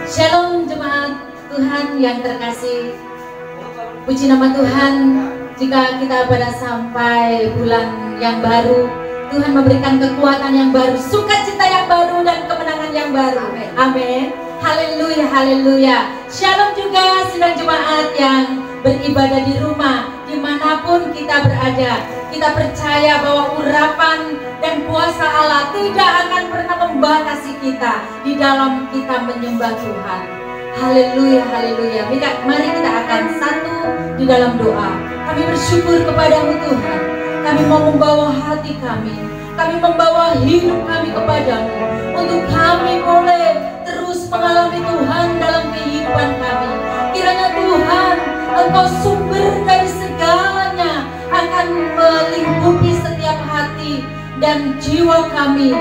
Shalom jemaat Tuhan yang terkasih. Puji nama Tuhan, jika kita pada sampai bulan yang baru, Tuhan memberikan kekuatan yang baru, sukacita yang baru, dan kemenangan yang baru. Amin. Haleluya, haleluya. Shalom juga sidang jemaat yang beribadah di rumah, dimanapun kita berada. Kita percaya bahwa urapan dan kuasa Allah tidak akan pernah membatasi kita di dalam kita menyembah Tuhan. Haleluya, haleluya. Mari kita akan satu di dalam doa. Kami bersyukur kepadamu Tuhan. Kami mau membawa hati kami membawa hidup kami kepadamu, untuk kami boleh terus mengalami Tuhan dalam kehidupan kami. Kiranya Tuhan, Engkau sumber dari segalanya, akan melingkupi setiap hati dan jiwa kami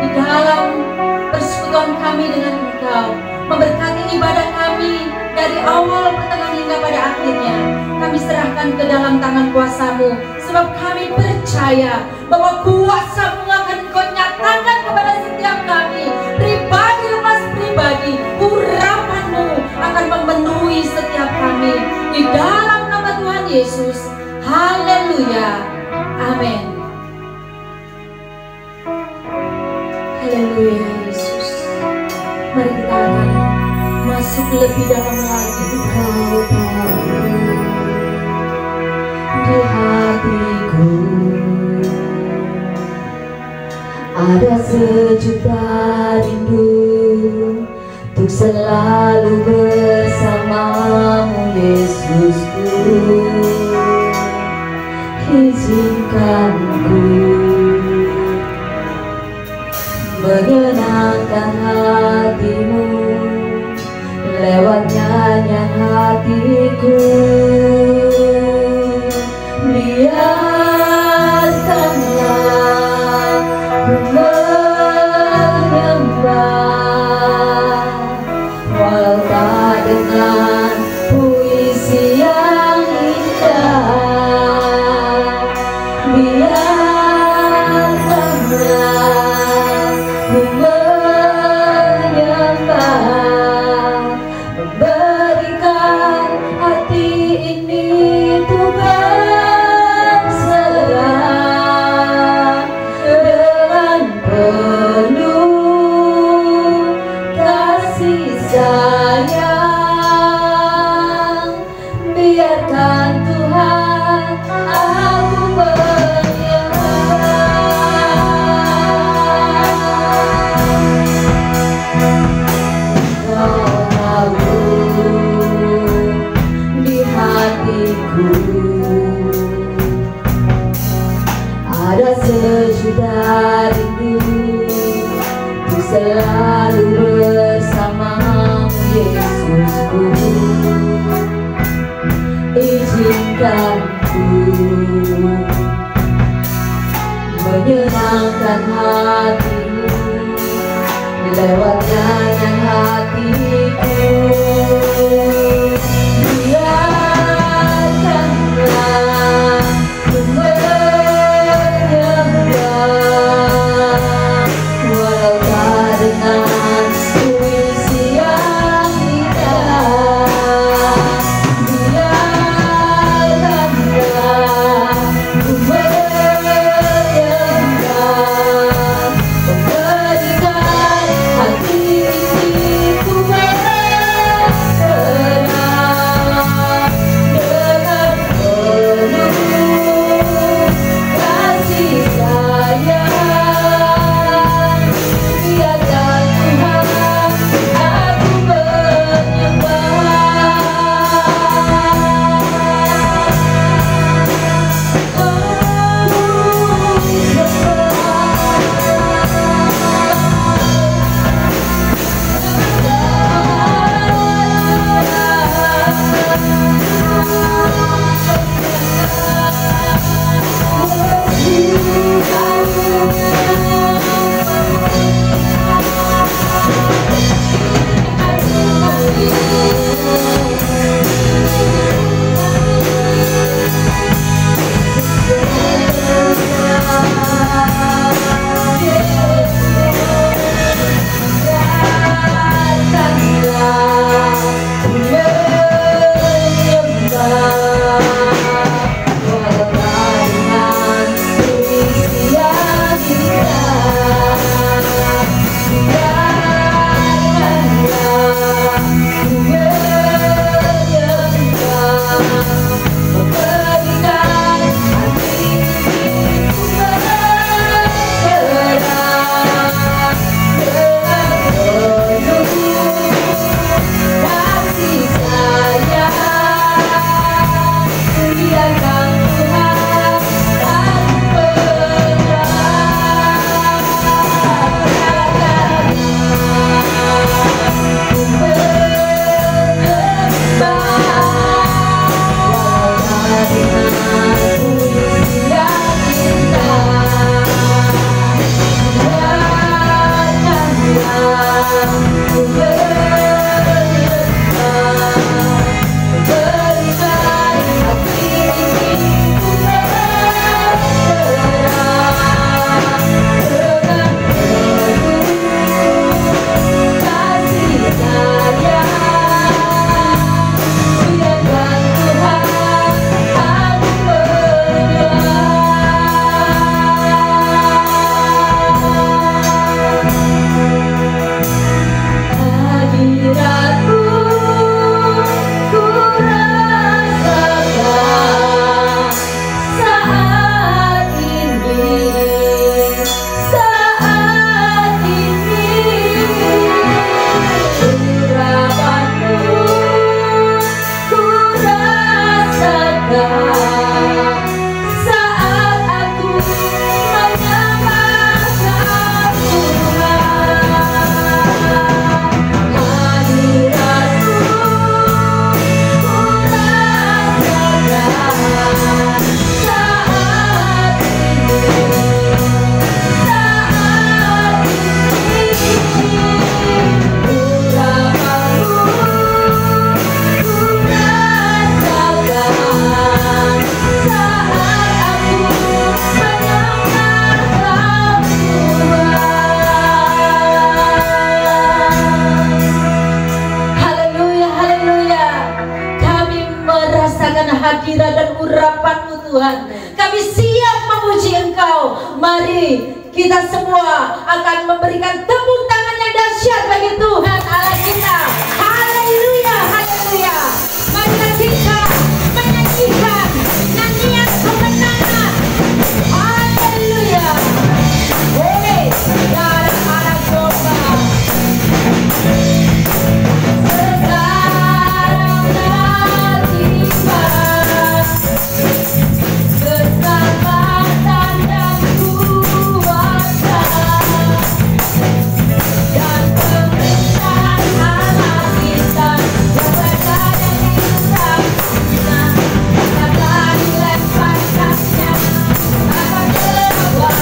di dalam persekutuan kami dengan Engkau. Memberkati ibadah kami dari awal, pertengahan hingga pada akhirnya. Kami serahkan ke dalam tangan kuasa-Mu, sebab kami percaya bahwa kuasa-Mu akan Kau nyatakan kepada setiap kami, pribadi lepas pribadi. Urapan-Mu akan memenuhi setiap kami di dalam nama Tuhan Yesus. Haleluya, amin. Haleluya Yesus. Mari kita akan masuk lebih dalam lagi. Engkau tahu di hatiku ada sejuta rindu untuk selalu bersamamu Yesusku. Izinkan ku menyenangkan hatimu lewat nyanyian hatiku. Biarkanlah ku menyembah, walau tak dengan puisi yang indah. Biarkanlah ku menyembah, memberikan hati ini untuk berserah dengan penuh kasih sayang. Biarkan Tuhan aku ada sejuta rindu untuk selalu bersamamu Yesusku. Izinkan ku menyenangkan hatimu lewat nyanyian hatiku. Biarkanlah ku menyembah, walau tak dengan puisi yang indah. Biarkanlah ku menyembah, memberikan hati ini ku kita semua akan memberikan tepuk tangan yang dahsyat bagi Tuhan Allah kita. Haleluya, haleluya. Marilah kita menyanyikan nyanyian kemenangan. Haleluya. Oleh darah anak domba. Sekarang telah tiba keselamatan dan kuasa dan pemerintahan Allah kita yang berada di surga. Katakan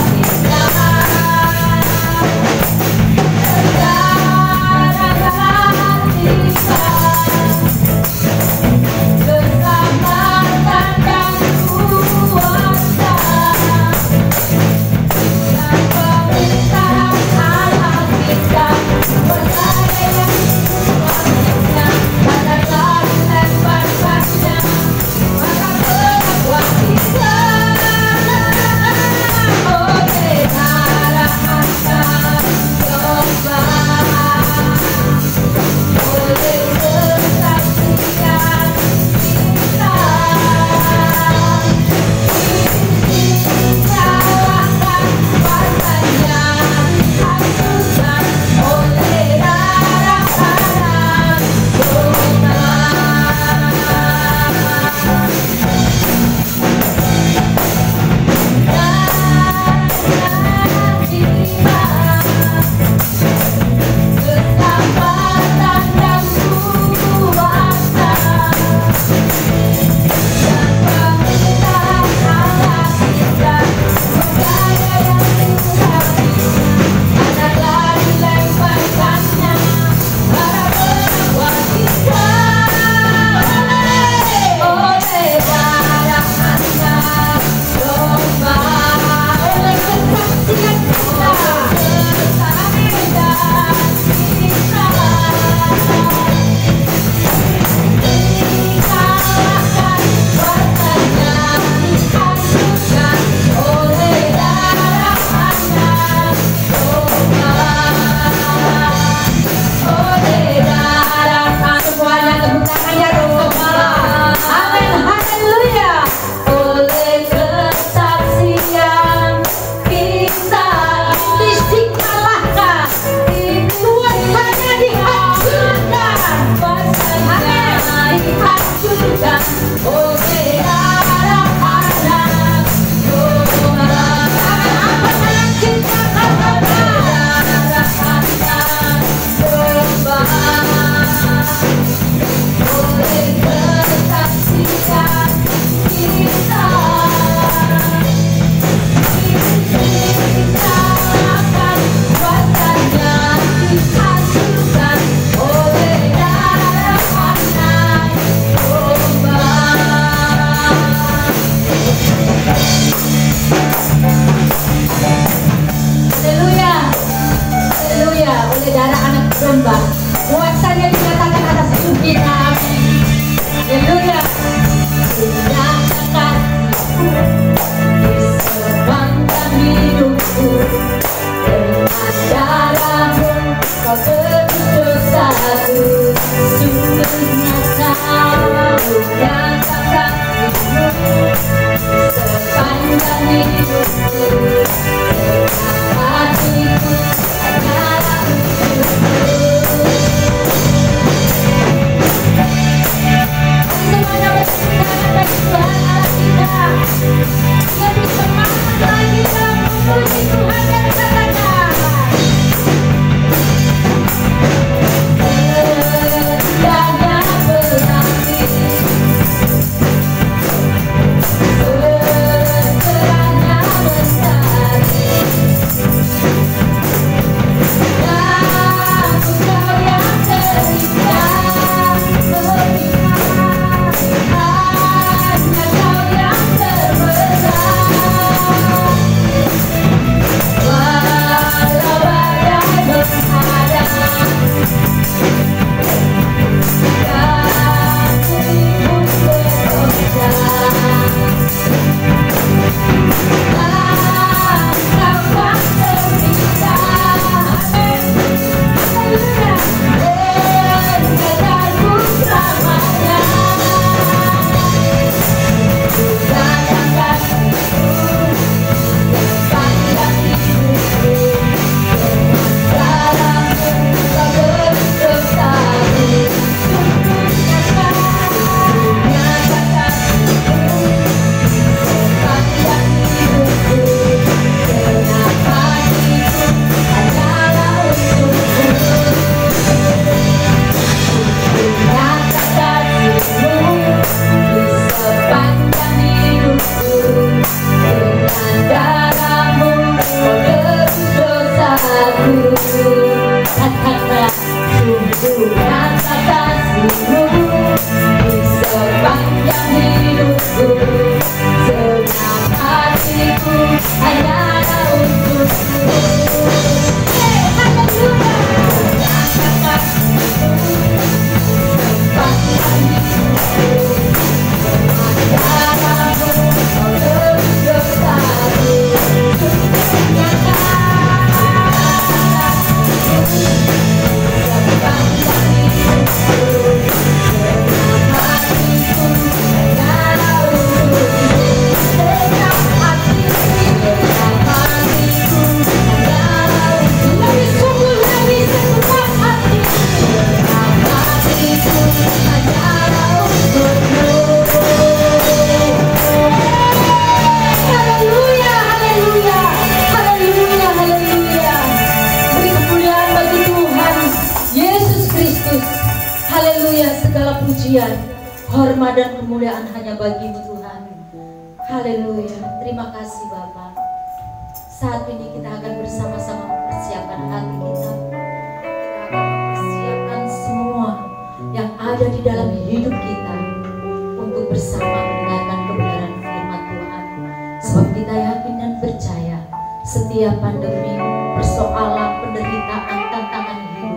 lemparkannya akan keluar kita. Kuasanya dinyatakan atas hidup kita. Haleluya. Dinyatakan diserbangkan hidupku dengan darahmu, kau tebus dosaku. Sungguh nyata dinyatakan hidupmu sepanjang hidupku. Hatiku hanyalah untukmu. Semuanya pujian, hormat dan kemuliaan hanya bagi-Mu Tuhan. Haleluya. Terima kasih Bapa. Saat ini kita akan bersama-sama mempersiapkan hati kita. Kita akan mempersiapkan semua yang ada di dalam hidup kita untuk bersama mendengarkan kebenaran firman Tuhan. Sebab kita yakin dan percaya setiap pandemi, persoalan, penderitaan, tantangan hidup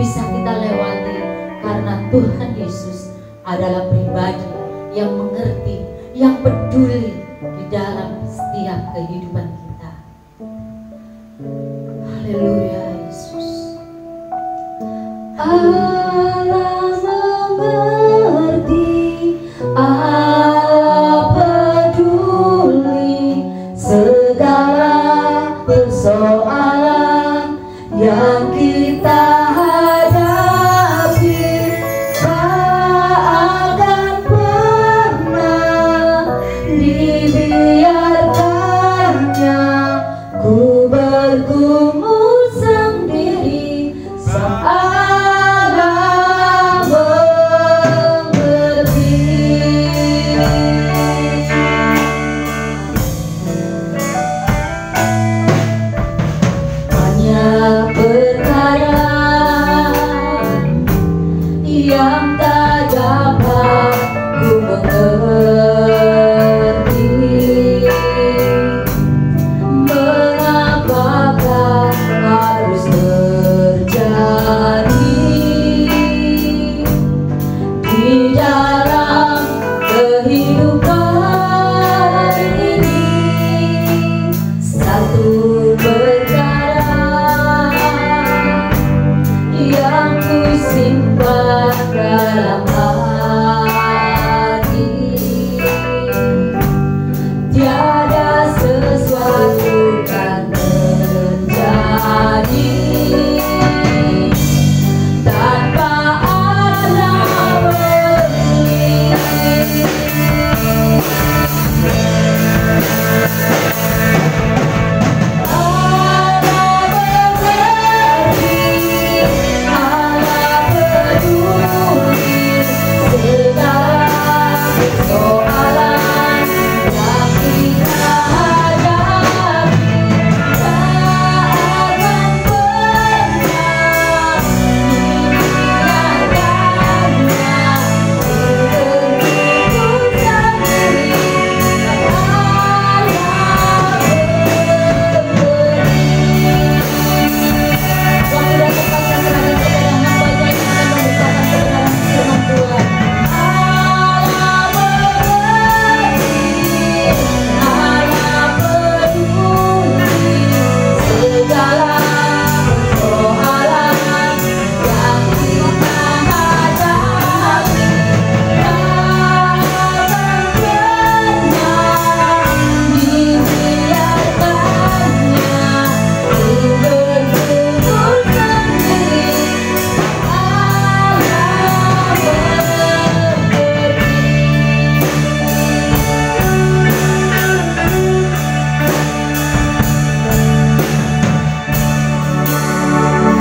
bisa kita lewati karena Tuhan Yesus adalah pribadi yang mengerti, yang peduli di dalam setiap kehidupan kita. Haleluya Yesus. Allah mengerti, Allah peduli segala persoalan yang kita hadapi. Tak akan pernah dibiarkannya ku bergumul sendiri saat Allah mengerti. Banyak perkara yang tak dapat ku mengerti. Mengapakah harus terjadi di dalam kehidupan ini? Satu perkara yang ku simpan dalam hati, tiada sesuatu kan terjadi tanpa Allah peduli.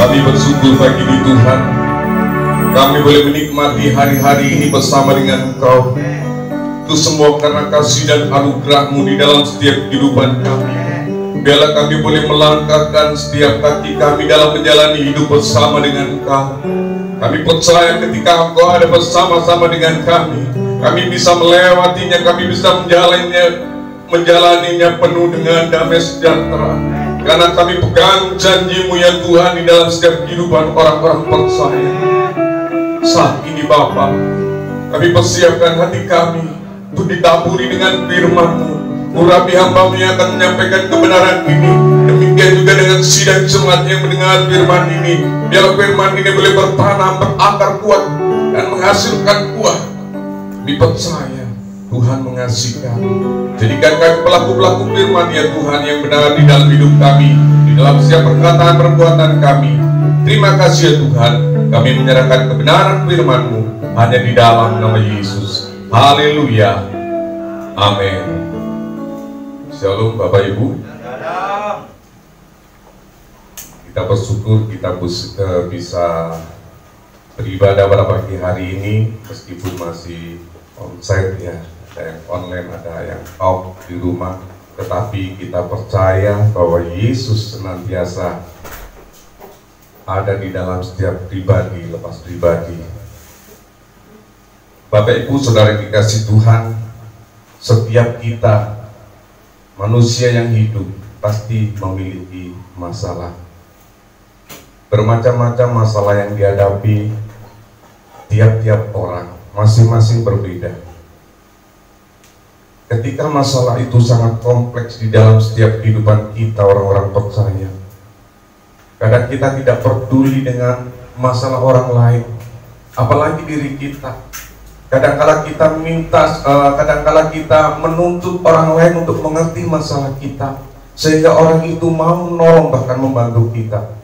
Kami bersyukur pagi ini Tuhan, kami boleh menikmati hari-hari ini bersama dengan Engkau. Itu semua karena kasih dan anugerah-Mu di dalam setiap kehidupan kami. Biarlah kami boleh melangkahkan setiap kaki kami dalam menjalani hidup bersama dengan Engkau. Kami percaya ketika Engkau ada bersama-sama dengan kami bisa melewatinya, kami bisa menjalaninya penuh dengan damai sejahtera. Karena kami pegang janji-Mu ya Tuhan di dalam setiap kehidupan orang-orang percaya. Saat ini Bapa, kami persiapkan hati kami untuk ditaburi dengan firman-Mu. Urapi hamba-Mu yang akan menyampaikan kebenaran ini. Demikian juga dengan sidang jemaat yang mendengar firman ini. Biarlah firman ini boleh bertanam, berakar kuat dan menghasilkan buah. Kami percaya Tuhan mengasihi kami. Jadikan kami pelaku-pelaku firman ya Tuhan yang benar di dalam hidup kami, di dalam setiap perkataan perbuatan kami. Terima kasih ya Tuhan, kami menyerahkan kebenaran firman-Mu hanya di dalam nama Yesus. Haleluya. Amin. Shalom Bapak Ibu. Kita bersyukur kita bisa beribadah pada pagi hari ini, meskipun masih onsite ya, ada yang online, ada yang off di rumah, tetapi kita percaya bahwa Yesus senantiasa ada di dalam setiap pribadi lepas pribadi. Bapak Ibu Saudara dikasih Tuhan, setiap kita manusia yang hidup pasti memiliki masalah. Bermacam-macam masalah yang dihadapi tiap-tiap orang, masing-masing berbeda. Ketika masalah itu sangat kompleks di dalam setiap kehidupan kita orang-orang percaya, kadang kita tidak peduli dengan masalah orang lain, apalagi diri kita. Kadang-kala kita kadang-kala kita menuntut orang lain untuk mengerti masalah kita, sehingga orang itu mau menolong bahkan membantu kita.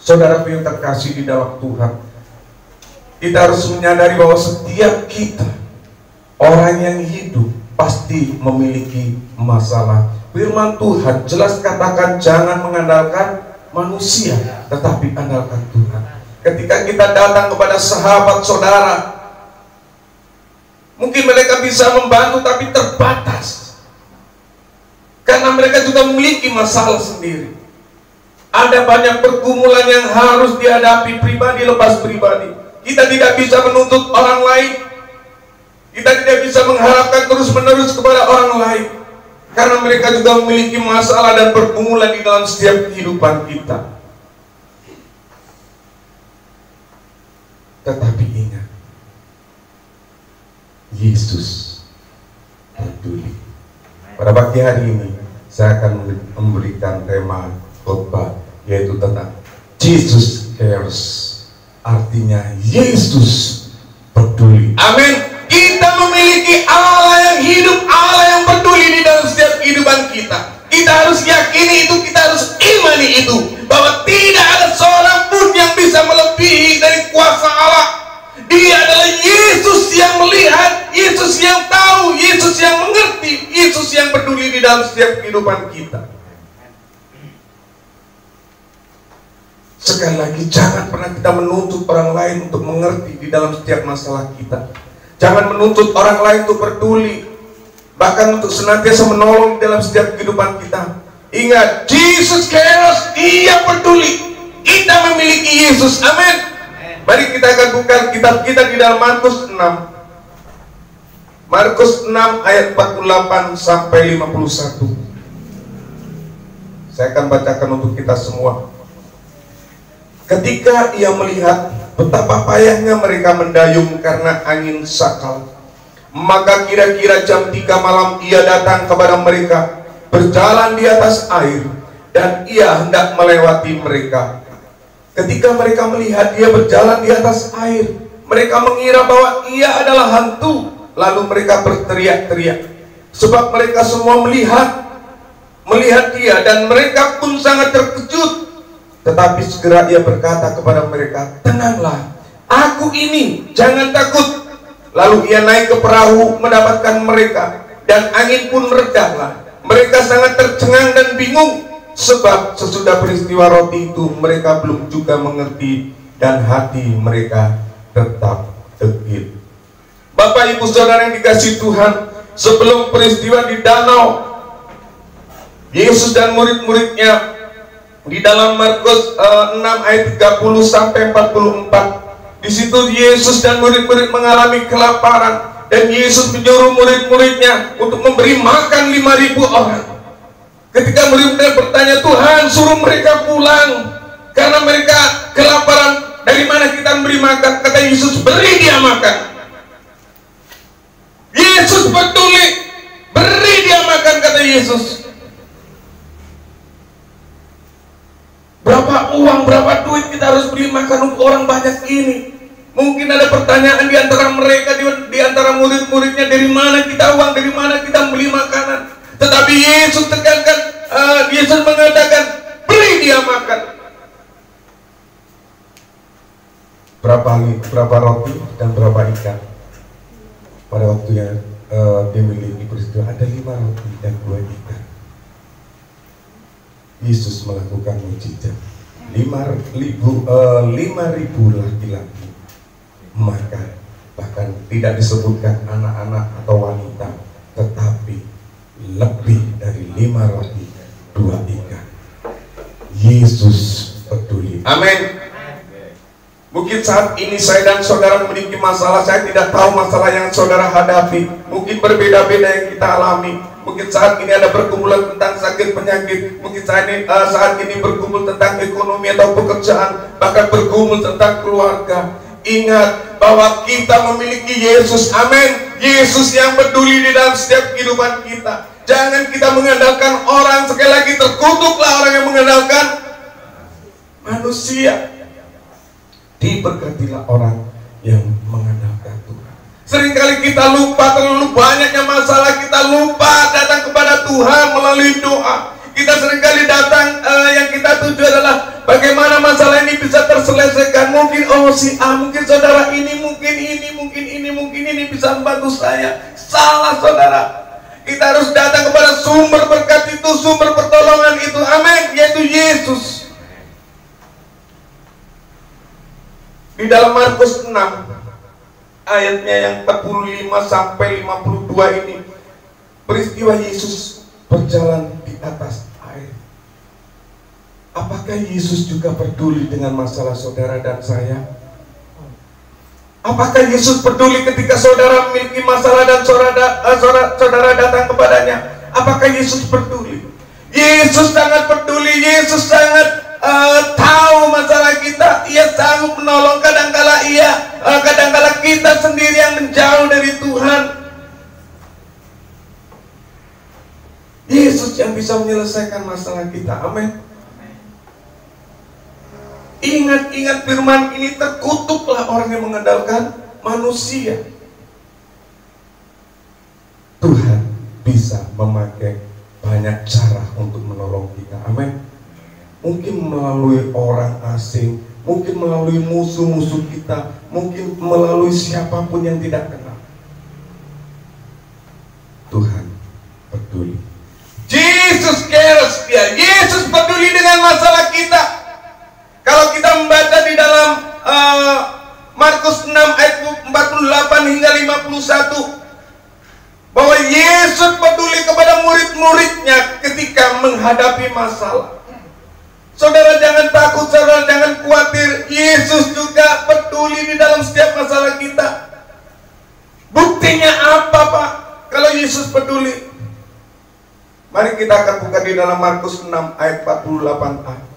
Saudara yang terkasih di dalam Tuhan, kita harus menyadari bahwa setiap kita, orang yang hidup, pasti memiliki masalah. Firman Tuhan jelas katakan jangan mengandalkan manusia, tetapi andalkan Tuhan. Ketika kita datang kepada sahabat saudara, mungkin mereka bisa membantu tapi terbatas, karena mereka juga memiliki masalah sendiri. Ada banyak pergumulan yang harus dihadapi pribadi lepas pribadi. Kita tidak bisa menuntut orang lain, kita tidak bisa mengharapkan terus-menerus kepada orang lain, karena mereka juga memiliki masalah dan pergumulan di dalam setiap kehidupan kita. Tetapi ingat, Yesus peduli. Pada pagi hari ini saya akan memberikan tema khotbah, yaitu tentang Jesus cares. Artinya Yesus peduli. Amin. Kita memiliki Allah yang hidup, Allah yang peduli di dalam setiap kehidupan kita. Kita harus yakini itu, kita harus imani itu, bahwa tidak ada seorang pun yang bisa melebihi dari kuasa Allah. Dia adalah Yesus yang melihat, Yesus yang tahu, Yesus yang mengerti, Yesus yang peduli di dalam setiap kehidupan kita. Sekali lagi, jangan pernah kita menuntut orang lain untuk mengerti di dalam setiap masalah kita. Jangan menuntut orang lain untuk peduli, bahkan untuk senantiasa menolong di dalam setiap kehidupan kita. Ingat, Jesus cares, Dia peduli. Kita memiliki Yesus, amin. Mari kita akan buka kitab kita di dalam Markus 6. Markus 6 ayat 48 sampai 51. Saya akan bacakan untuk kita semua. Ketika ia melihat betapa payahnya mereka mendayung karena angin sakal, maka kira-kira jam 3 malam ia datang kepada mereka, berjalan di atas air, dan ia hendak melewati mereka. Ketika mereka melihat dia berjalan di atas air, mereka mengira bahwa ia adalah hantu. Lalu mereka berteriak-teriak, sebab mereka semua melihat dia, dan mereka pun sangat terkejut. Tetapi segera ia berkata kepada mereka, tenanglah, aku ini, jangan takut. Lalu ia naik ke perahu mendapatkan mereka, dan angin pun meredahlah. Mereka sangat tercengang dan bingung, sebab sesudah peristiwa roti itu mereka belum juga mengerti, dan hati mereka tetap tegit. Bapak Ibu Saudara yang dikasihi Tuhan, sebelum peristiwa di danau, Yesus dan murid-muridnya di dalam Markus 6 ayat 30 sampai 44, di situ Yesus dan murid-murid mengalami kelaparan, dan Yesus menyuruh murid-muridnya untuk memberi makan 5.000 orang. Ketika murid-murid bertanya, Tuhan suruh mereka pulang karena mereka kelaparan, dari mana kita memberi makan? Kata Yesus, beri dia makan. Yesus peduli, beri dia makan, kata Yesus. Berapa uang, berapa duit kita harus beli makan untuk orang banyak ini? Mungkin ada pertanyaan di antara mereka, di antara murid-muridnya, dari mana kita uang, dari mana kita beli makanan? Tetapi Yesus tekankan, Yesus mengatakan, beri dia makan. Berapa roti dan berapa ikan? Pada waktu yang dimiliki peristiwa, ada 5 roti dan 2 ikan. Yesus melakukan mujizat. 5.000 laki-laki maka bahkan tidak disebutkan anak-anak atau wanita, tetapi lebih dari 5 roti 2 ikan. Yesus peduli. Amin. Mungkin saat ini saya dan saudara memiliki masalah. Saya tidak tahu masalah yang saudara hadapi. Mungkin berbeda-beda yang kita alami. Mungkin saat ini ada pergumulan tentang sakit penyakit. Mungkin saat ini bergumul tentang ekonomi atau pekerjaan. Bahkan bergumul tentang keluarga. Ingat bahwa kita memiliki Yesus. Amin. Yesus yang peduli di dalam setiap kehidupan kita. Jangan kita mengandalkan orang. Sekali lagi, terkutuklah orang yang mengandalkan manusia. Diberkatilah orang yang mengandalkan Tuhan. Seringkali kita lupa, terlalu banyaknya masalah, kita lupa datang kepada Tuhan melalui doa. Kita seringkali datang, yang kita tuju adalah bagaimana masalah ini bisa terselesaikan. Mungkin si A, mungkin saudara ini, mungkin ini bisa membantu saya. Salah, saudara. Kita harus datang kepada sumber berkat itu, sumber pertolongan itu. Amin. Yaitu Yesus. Di dalam Markus 6 ayatnya yang 45 sampai 52 ini, peristiwa Yesus berjalan di atas air. Apakah Yesus juga peduli dengan masalah saudara dan saya? Apakah Yesus peduli ketika saudara memiliki masalah dan saudara datang kepadanya? Apakah Yesus peduli? Yesus sangat peduli. Yesus sangat tahu masalah kita. Ia sanggup menolong. Kadangkala kita sendiri yang menjauh dari Tuhan. Yesus yang bisa menyelesaikan masalah kita. Amin. Ingat firman ini, terkutuklah orang yang mengandalkan manusia. Tuhan bisa memakai banyak cara untuk menolong kita. Amin. Mungkin melalui orang asing, mungkin melalui musuh-musuh kita, mungkin melalui siapapun yang tidak kenal. Tuhan peduli. Jesus cares. Yesus peduli dengan masalah kita. Kalau kita membaca di dalam Markus 6 ayat 48 hingga 51, bahwa Yesus peduli kepada murid-muridnya ketika menghadapi masalah. Saudara jangan takut, saudara jangan khawatir. Yesus juga peduli di dalam setiap masalah kita. Buktinya apa, Pak? Kalau Yesus peduli, mari kita akan buka di dalam Markus 6 ayat 48a.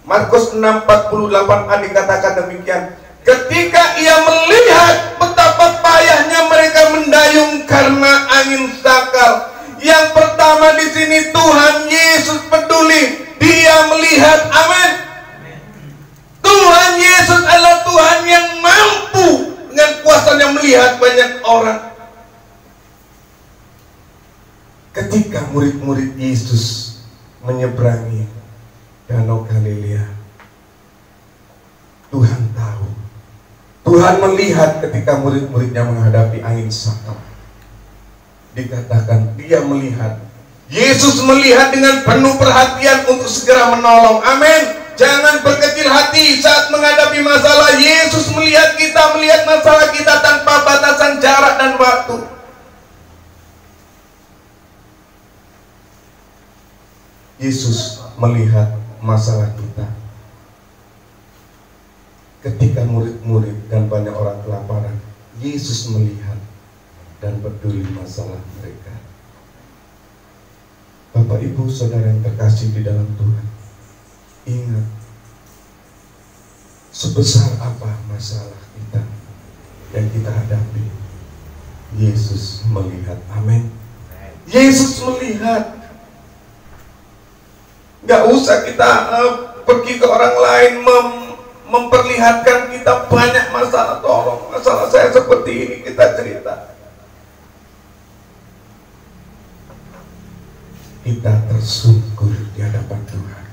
Markus 6:48a dikatakan demikian. Ketika ia melihat betapa payahnya mereka mendayung karena angin sakal. Yang pertama di sini, Tuhan Yesus peduli. Dia melihat. Amin. Tuhan Yesus adalah Tuhan yang mampu dengan kuasanya melihat banyak orang. Ketika murid-murid Yesus menyeberangi Danau Galilea, Tuhan tahu. Tuhan melihat ketika murid-muridnya menghadapi angin sakal. Dikatakan dia melihat. Yesus melihat dengan penuh perhatian untuk segera menolong. Amin. Jangan berkecil hati saat menghadapi masalah. Yesus melihat kita, melihat masalah kita tanpa batasan jarak dan waktu. Yesus melihat masalah kita. Ketika murid-murid dan banyak orang kelaparan, Yesus melihat dan peduli masalah mereka. Bapak, Ibu, Saudara yang terkasih di dalam Tuhan, ingat, sebesar apa masalah kita yang kita hadapi, Yesus melihat. Amin. Yesus melihat. Gak usah kita pergi ke orang lain memperlihatkan kita banyak masalah. Tolong, masalah saya seperti ini, kita cerita. Kita tersungkur di hadapan Tuhan,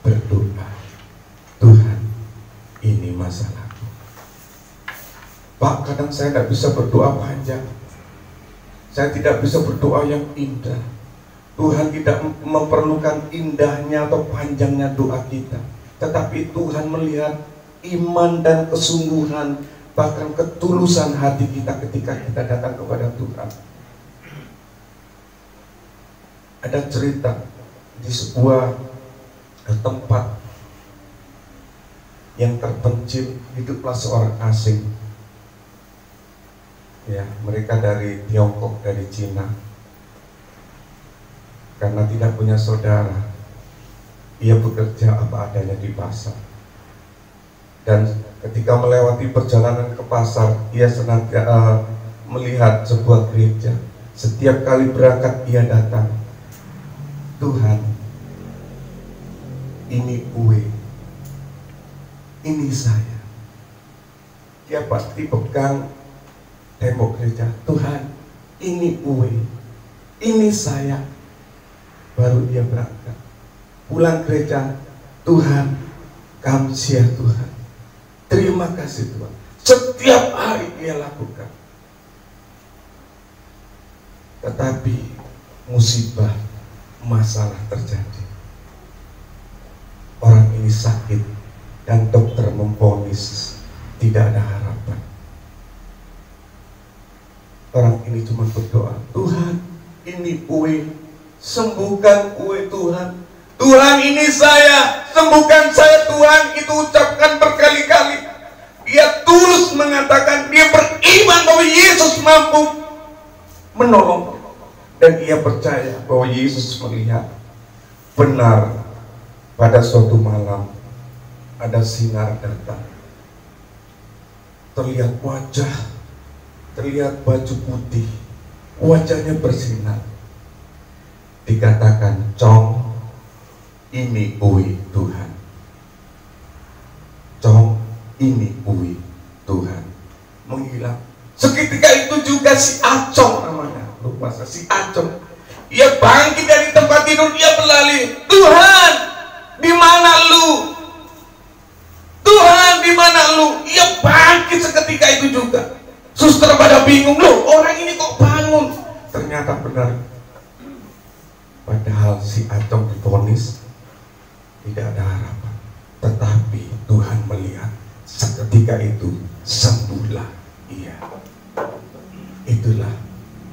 berdoa, Tuhan, ini masalahku. Pak, kadang saya tidak bisa berdoa panjang. Saya tidak bisa berdoa yang indah. Tuhan tidak memerlukan indahnya atau panjangnya doa kita, tetapi Tuhan melihat iman dan kesungguhan bahkan ketulusan hati kita ketika kita datang kepada Tuhan. Ada cerita di sebuah tempat yang terpencil, hiduplah seorang asing. Ya, mereka dari Tiongkok, dari Cina. Karena tidak punya saudara, ia bekerja apa adanya di pasar. Dan ketika melewati perjalanan ke pasar, ia senantiasa melihat sebuah gereja. Setiap kali berangkat ia datang, Tuhan, ini kue, ini saya. Dia pasti pegang tembok gereja, Tuhan, ini kue, ini saya. Baru dia berangkat pulang gereja, Tuhan, kamsia Tuhan, terima kasih Tuhan. Setiap hari dia lakukan. Tetapi musibah, masalah terjadi. Orang ini sakit dan dokter memvonis tidak ada harapan. Orang ini cuma berdoa, Tuhan, ini kue, sembuhkan kue Tuhan. Tuhan, ini saya, sembuhkan saya Tuhan. Itu ucapkan berkali-kali. Dia tulus mengatakan, dia beriman bahwa Yesus mampu menolong. Dan ia percaya bahwa Yesus melihat. Benar, pada suatu malam ada sinar datang. Terlihat wajah, terlihat baju putih, wajahnya bersinar. Dikatakan, Cong, ini uwi Tuhan. Cong, ini uwi Tuhan. Menghilang. Seketika itu juga si Acong namanya, lupa si Acong. Ia bangkit dari tempat tidur, ia berlari, Tuhan, di mana lu? Tuhan, di mana lu? Ia bangkit seketika itu juga. Suster pada bingung, loh, orang ini kok bangun? Ternyata benar. Padahal si Acong divonis tidak ada harapan. Tetapi Tuhan melihat, seketika itu sembuhlah ia. Itulah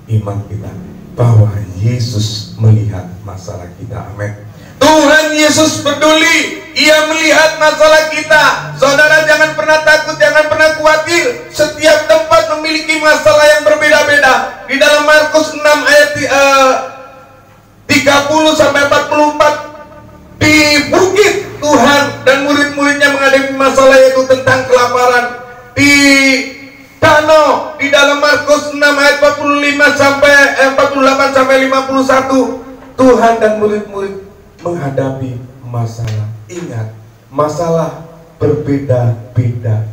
iman kita, bahwa Yesus melihat masalah kita. Amin. Tuhan Yesus peduli, ia melihat masalah kita. Saudara, jangan pernah takut, jangan pernah khawatir. Setiap tempat memiliki masalah yang berbeda-beda. Di dalam Markus 6 ayat 30 sampai 44, di bukit Tuhan dan murid-muridnya menghadapi masalah yaitu tentang kelaparan. Di danau, di dalam Markus 6 ayat 45 sampai 48 sampai 51, Tuhan dan murid-murid menghadapi masalah. Ingat, masalah berbeda-beda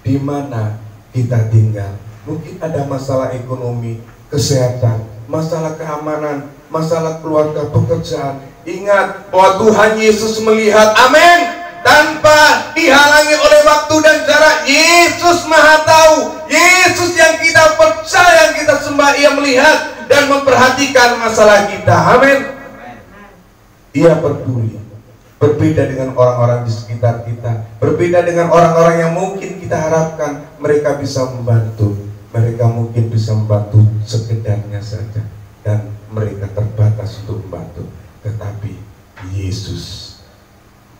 di mana kita tinggal. Mungkin ada masalah ekonomi, kesehatan, masalah keamanan, masalah keluarga, pekerjaan. Ingat bahwa Tuhan Yesus melihat, amin, tanpa dihalangi oleh waktu dan jarak. Yesus Maha Tahu. Yesus yang kita percaya, yang kita sembah, ia melihat dan memperhatikan masalah kita. Amin. Ia peduli. Berbeda dengan orang-orang di sekitar kita, berbeda dengan orang-orang yang mungkin kita harapkan mereka bisa membantu. Mereka mungkin bisa membantu sekedarnya saja, dan mereka terbatas untuk membantu. Tetapi Yesus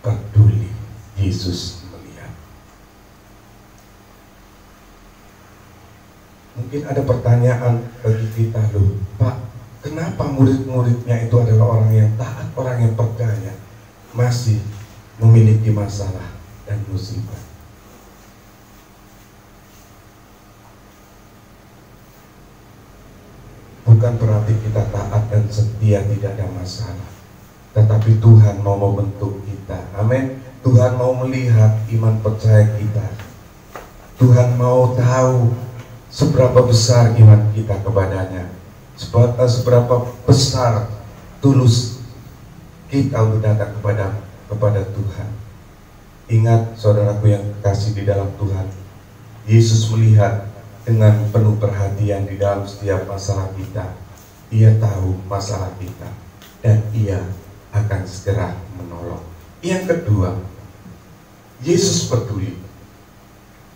peduli, Yesus melihat. Mungkin ada pertanyaan bagi kita, loh Pak, kenapa murid-muridnya itu adalah orang yang taat, orang yang percaya, masih memiliki masalah dan musibah? Bukan berarti kita taat dan setia tidak ada masalah, tetapi Tuhan mau membentuk kita. Amin. Tuhan mau melihat iman percaya kita. Tuhan mau tahu seberapa besar iman kita kepadanya, seberapa besar tulus kita untuk datang kepada Tuhan. Ingat saudaraku yang kekasih di dalam Tuhan, Yesus melihat dengan penuh perhatian di dalam setiap masalah kita. Ia tahu masalah kita dan ia akan segera menolong. Yang kedua, Yesus peduli.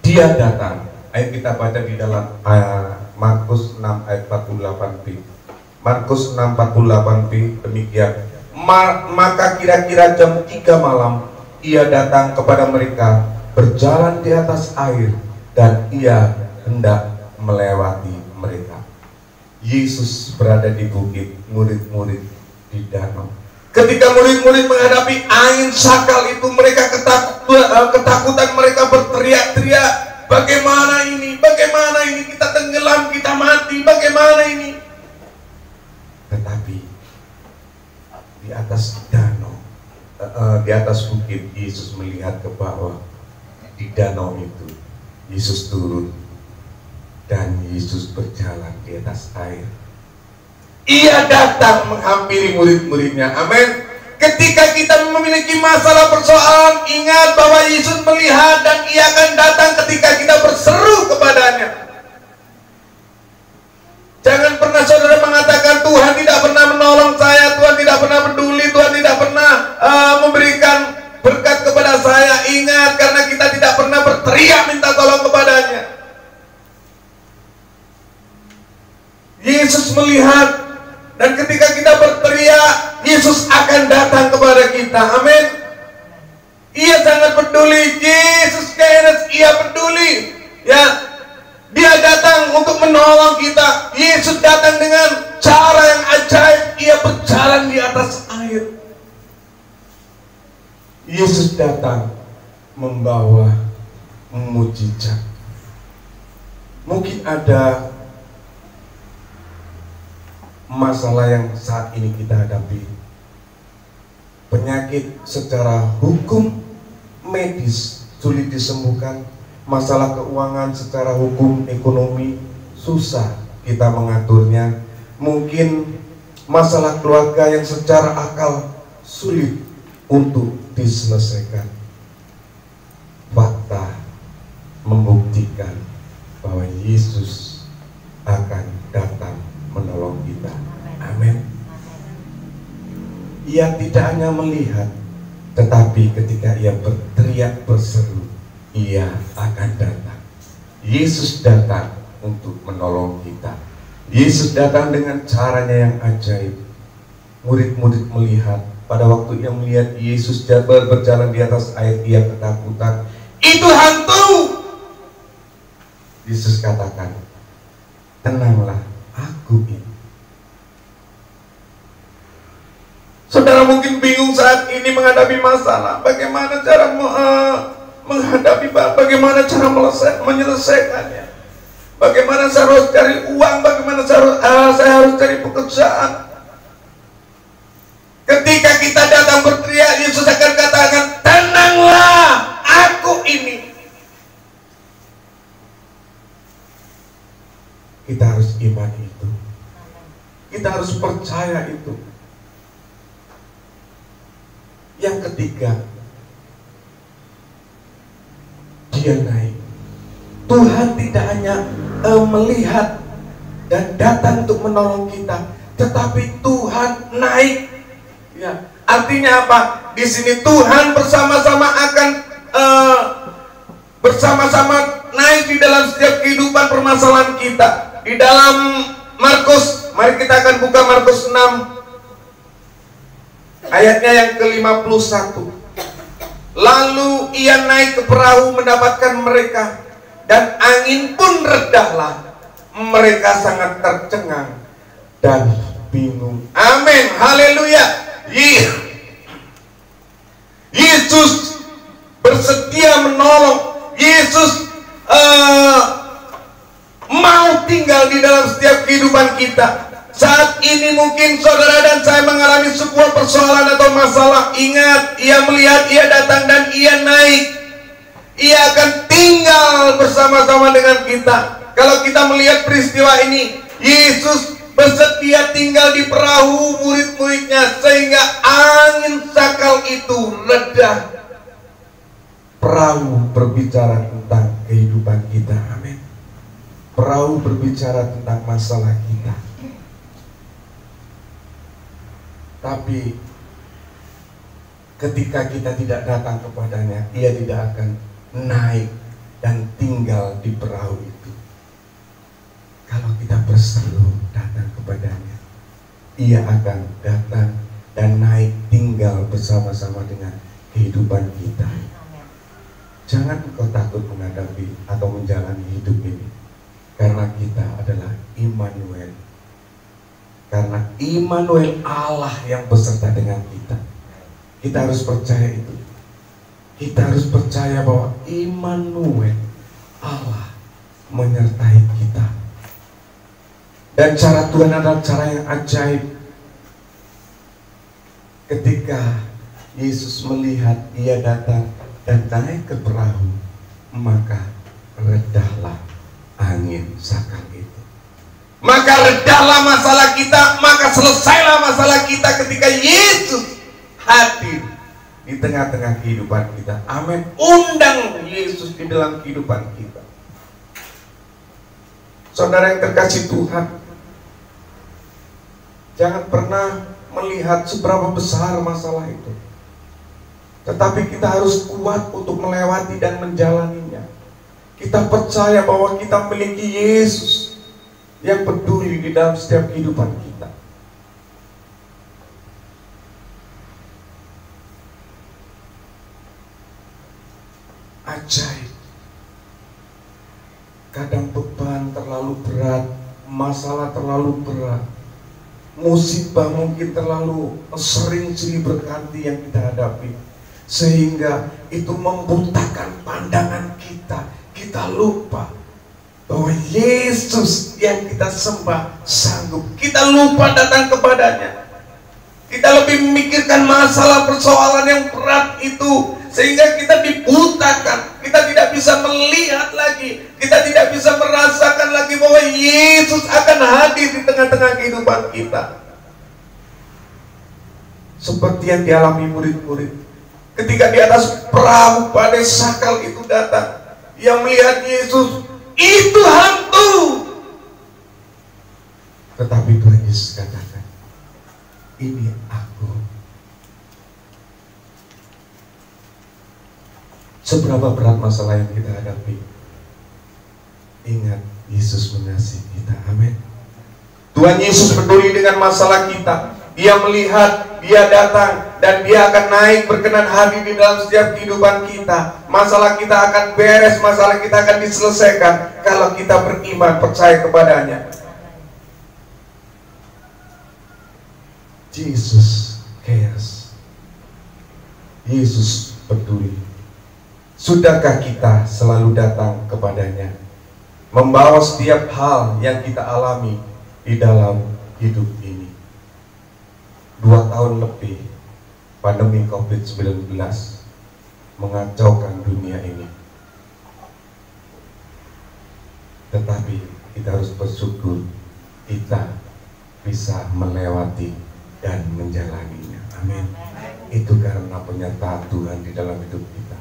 Dia Ia datang. Ayo kita baca di dalam Markus 6 ayat 48b. Markus 6:48b demikian. Maka kira-kira jam 3 malam ia datang kepada mereka, berjalan di atas air, dan ia hendak melewati mereka. Yesus berada di bukit, murid-murid di danau. Ketika murid-murid menghadapi angin sakal itu, mereka ketakutan, mereka berteriak-teriak, bagaimana ini? Bagaimana ini? Kita tenggelam, kita mati, bagaimana ini? Tetapi di atas danau, di atas bukit, Yesus melihat ke bawah. Di danau itu Yesus turun dan Yesus berjalan di atas air. Ia datang menghampiri murid-muridnya. Amin. Ketika kita memiliki masalah persoalan, ingat bahwa Yesus melihat dan ia akan datang ketika kita berseru kepadanya. Jangan pernah saudara mengatakan Tuhan tidak pernah menolong saya, Tuhan tidak pernah peduli, Tuhan tidak pernah memberikan berkat kepada saya. Ingat, karena kita tidak pernah berteriak minta tolong kepadanya. Yesus melihat, dan ketika kita berteriak, Yesus akan datang kepada kita. Amin. Ia sangat peduli. Yesus Kristus, ia peduli. Ya, dia datang untuk menolong kita. Yesus datang dengan cara yang ajaib. Ia berjalan di atas air. Yesus datang membawa mujizat. Mungkin ada masalah yang saat ini kita hadapi, penyakit secara hukum medis sulit disembuhkan, masalah keuangan secara hukum ekonomi susah kita mengaturnya, mungkin masalah keluarga yang secara akal sulit untuk diselesaikan. Fakta membuktikan bahwa Yesus akan datang menolong kita. Amin. Ia tidak hanya melihat, tetapi ketika ia berteriak berseru, ia akan datang. Yesus datang untuk menolong kita. Yesus datang dengan caranya yang ajaib. Murid-murid melihat, pada waktu ia melihat Yesus berjalan di atas air, ia ketakutan. Itu hantu. Yesus katakan, tenanglah, aku ini. Saudara mungkin bingung saat ini menghadapi masalah. Bagaimana cara menghadapi, bagaimana cara menyelesaikannya? Bagaimana saya harus cari uang? Bagaimana saya harus cari pekerjaan? Ketika kita datang berteriak, Yesus akan katakan, tenanglah, aku ini. Kita harus imani itu. Kita harus percaya itu. Yang ketiga, dia naik. Tuhan tidak hanya melihat dan datang untuk menolong kita, tetapi Tuhan naik. Ya, artinya apa? Di sini Tuhan bersama-sama akan bersama-sama naik di dalam setiap kehidupan permasalahan kita. Di dalam Markus, mari kita akan buka Markus 6 ayatnya yang ke-51. Lalu ia naik ke perahu mendapatkan mereka, dan angin pun redahlah. Mereka sangat tercengang dan bingung. Amin, haleluya. Yesus bersedia menolong. Yesus mau tinggal di dalam setiap kehidupan kita. Saat ini mungkin saudara dan saya mengalami sebuah persoalan atau masalah. Ingat, ia melihat, ia datang dan ia naik. Ia akan tinggal bersama-sama dengan kita. Kalau kita melihat peristiwa ini, Yesus bersedia tinggal di perahu murid-muridnya sehingga angin sakal itu reda. Perahu berbicara tentang kehidupan kita. Amin. Perahu berbicara tentang masalah kita. Tapi ketika kita tidak datang kepadanya, ia tidak akan naik dan tinggal tinggal di perahu itu. Kalau kita berseru datang kepadanya, Ia akan datang dan naik tinggal bersama-sama dengan kehidupan kita. Jangan engkau takut menghadapi atau menjalani hidup ini, karena kita adalah Immanuel. Karena Immanuel, Allah yang beserta dengan kita. Kita harus percaya itu. Kita harus percaya bahwa Immanuel, Allah menyertai kita. Dan cara Tuhan adalah cara yang ajaib. Ketika Yesus melihat Ia datang dan naik ke perahu, maka redahlah angin sakal itu. Maka redahlah masalah kita, maka selesailah masalah kita ketika Yesus hadir di tengah-tengah kehidupan kita. Amin. Undang Yesus di dalam kehidupan kita. Saudara yang terkasih Tuhan, jangan pernah melihat seberapa besar masalah itu, tetapi kita harus kuat untuk melewati dan menjalaninya. Kita percaya bahwa kita memiliki Yesus yang peduli di dalam setiap kehidupan kita. Ajaib. Kadang beban terlalu berat, masalah terlalu berat, musibah mungkin terlalu sering silih berganti yang kita hadapi, sehingga itu membutakan pandangan kita. Kita lupa bahwa Yesus yang kita sembah sanggup. Kita lupa datang kepadanya. Kita lebih memikirkan masalah persoalan yang berat itu, sehingga kita dibutakan. Kita tidak bisa melihat lagi, kita tidak bisa merasakan lagi bahwa Yesus akan hadir di tengah-tengah kehidupan kita. Seperti yang dialami murid-murid ketika di atas perahu badai sakal itu datang, yang melihat Yesus itu hantu. Tetapi Tuhan Yesus katakan, ini aku. Seberapa berat masalah yang kita hadapi, ingat Yesus mengasihi kita. Amin. Tuhan Yesus peduli dengan masalah kita. Dia melihat, Dia datang, dan Dia akan naik berkenan hadir di dalam setiap kehidupan kita. Masalah kita akan beres, masalah kita akan diselesaikan kalau kita beriman, percaya kepadanya. Jesus cares. Yesus peduli. Sudahkah kita selalu datang kepadanya, membawa setiap hal yang kita alami di dalam hidup ini? 2 tahun lebih pandemi COVID-19 mengacaukan dunia ini. Tetapi kita harus bersyukur kita bisa melewati dan menjalaninya. Amin. Itu karena penyertaan Tuhan di dalam hidup kita.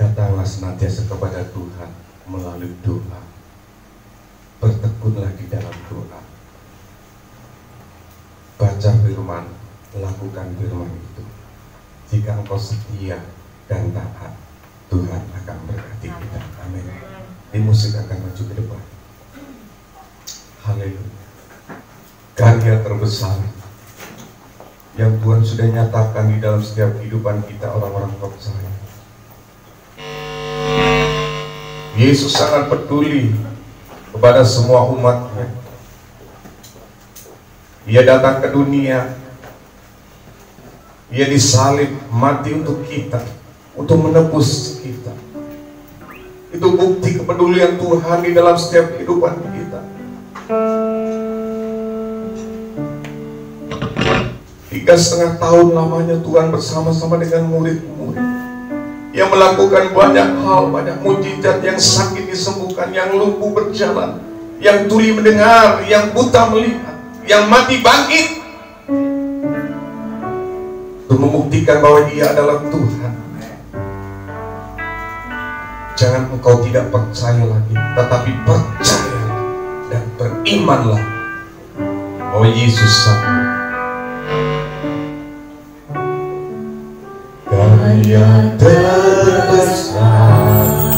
Datanglah senantiasa kepada Tuhan melalui doa. Bertekunlah di dalam doa. Baca firman, lakukan firman itu. Jika engkau setia dan taat, Tuhan akan berkati kita. Amin. Tim musik akan maju ke depan. Haleluya. Karya terbesar yang Tuhan sudah nyatakan di dalam setiap kehidupan kita, orang-orang percaya. Yesus sangat peduli kepada semua umatnya. Ia datang ke dunia, Ia disalib, mati untuk kita, untuk menebus kita. Itu bukti kepedulian Tuhan di dalam setiap kehidupan kita. 3,5 tahun lamanya Tuhan bersama-sama dengan murid-murid, yang melakukan banyak hal, banyak mujizat, yang sakit disembuhkan, yang lumpuh berjalan, yang tuli mendengar, yang buta melihat, yang mati bangkit, untuk membuktikan bahwa Dia adalah Tuhan. Jangan engkau tidak percaya lagi, tetapi percaya dan berimanlah bahwa Yesus sanggup. yang terbesar.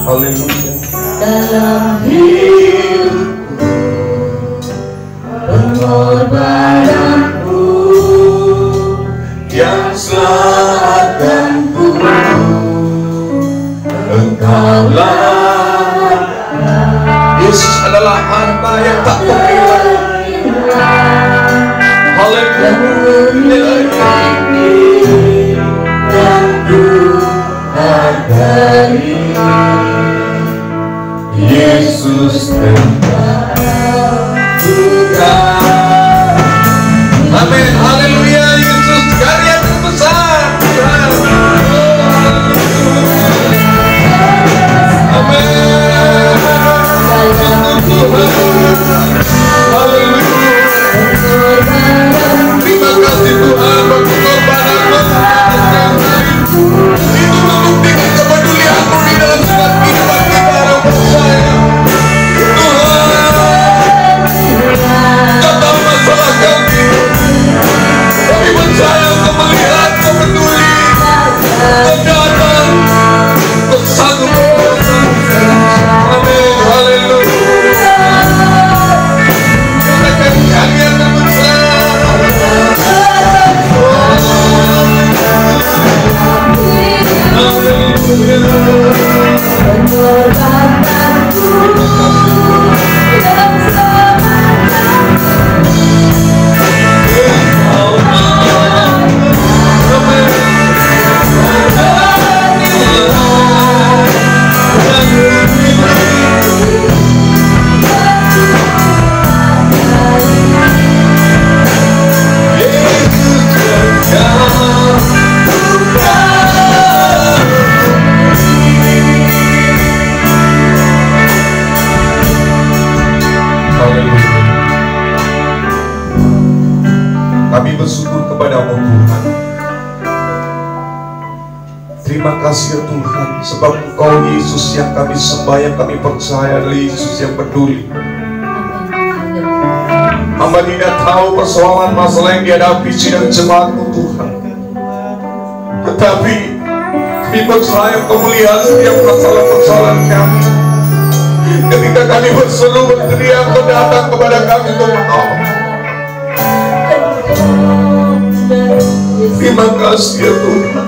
Haleluya. Dalam hidupku, pengorbananku Yang selamatkanku, Engkaulah. Yesus adalah harta yang tak ternilai. Haleluya. yang ku hargai. Yesus tempat Tuhan. Amin. Haleluya. Yesus karya terbesar Tuhan. Amin. Haleluya. Terima kasih Tuhan bagi pengorbananmu. Itu membuktikan kepedulianmu di dalam setiap kehidupan kita. Orang percaya Tuhan datang masalah kami, kami percaya Kau melihat, Kau peduli, Kau datang, Kau sanggup berkuasa. Amin. Haleluya. Katakan kalian terbesar. Pengorbananku yang Kami bersyukur kepada-Mu Tuhan. Terima kasih ya Tuhan, sebab Engkau Yesus yang kami sembah, yang kami percaya adalah Yesus yang peduli. Hamba tidak tahu persoalan masalah yang dihadapi sidang jemaat-Mu Tuhan, tetapi kami percaya Engkau melihat setiap persoalan kami. Ketika kami berseru berteriak, Engkau datang kepada kami untuk menolong. Terima kasih ya Tuhan,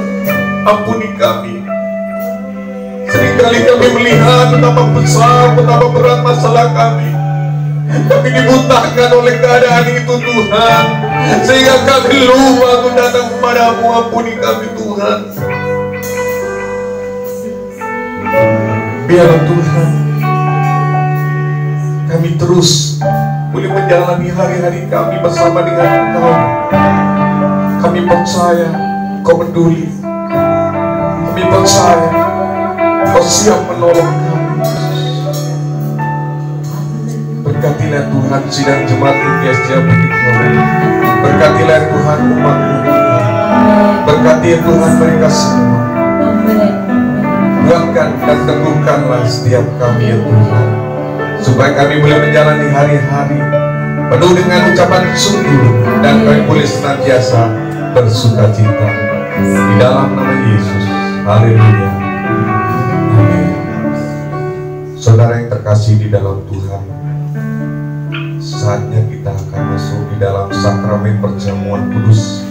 ampuni kami. Seringkali kami melihat betapa besar, betapa berat masalah kami. Kami dibutakan oleh keadaan itu Tuhan, sehingga kami lupa untuk datang kepadamu. Ampuni kami Tuhan. Biar Tuhan, kami terus boleh menjalani hari-hari kami bersama dengan Engkau. Kami percaya Kau peduli. Kami percaya Kau siap menolong kami. Berkatilah Tuhan sidang jemaat Indonesia begitu. Berkatilah Tuhan umat-Mu. Berkati Tuhan mereka semua. Kuatkan dan teguhkanlah setiap kami ya Tuhan, supaya kami boleh menjalani hari-hari penuh dengan ucapan syukur, dan kami boleh senantiasa bersuka cita di dalam nama Yesus. Haleluya. Amin. Saudara yang terkasih di dalam Tuhan, saatnya kita akan masuk di dalam sakramen perjamuan kudus,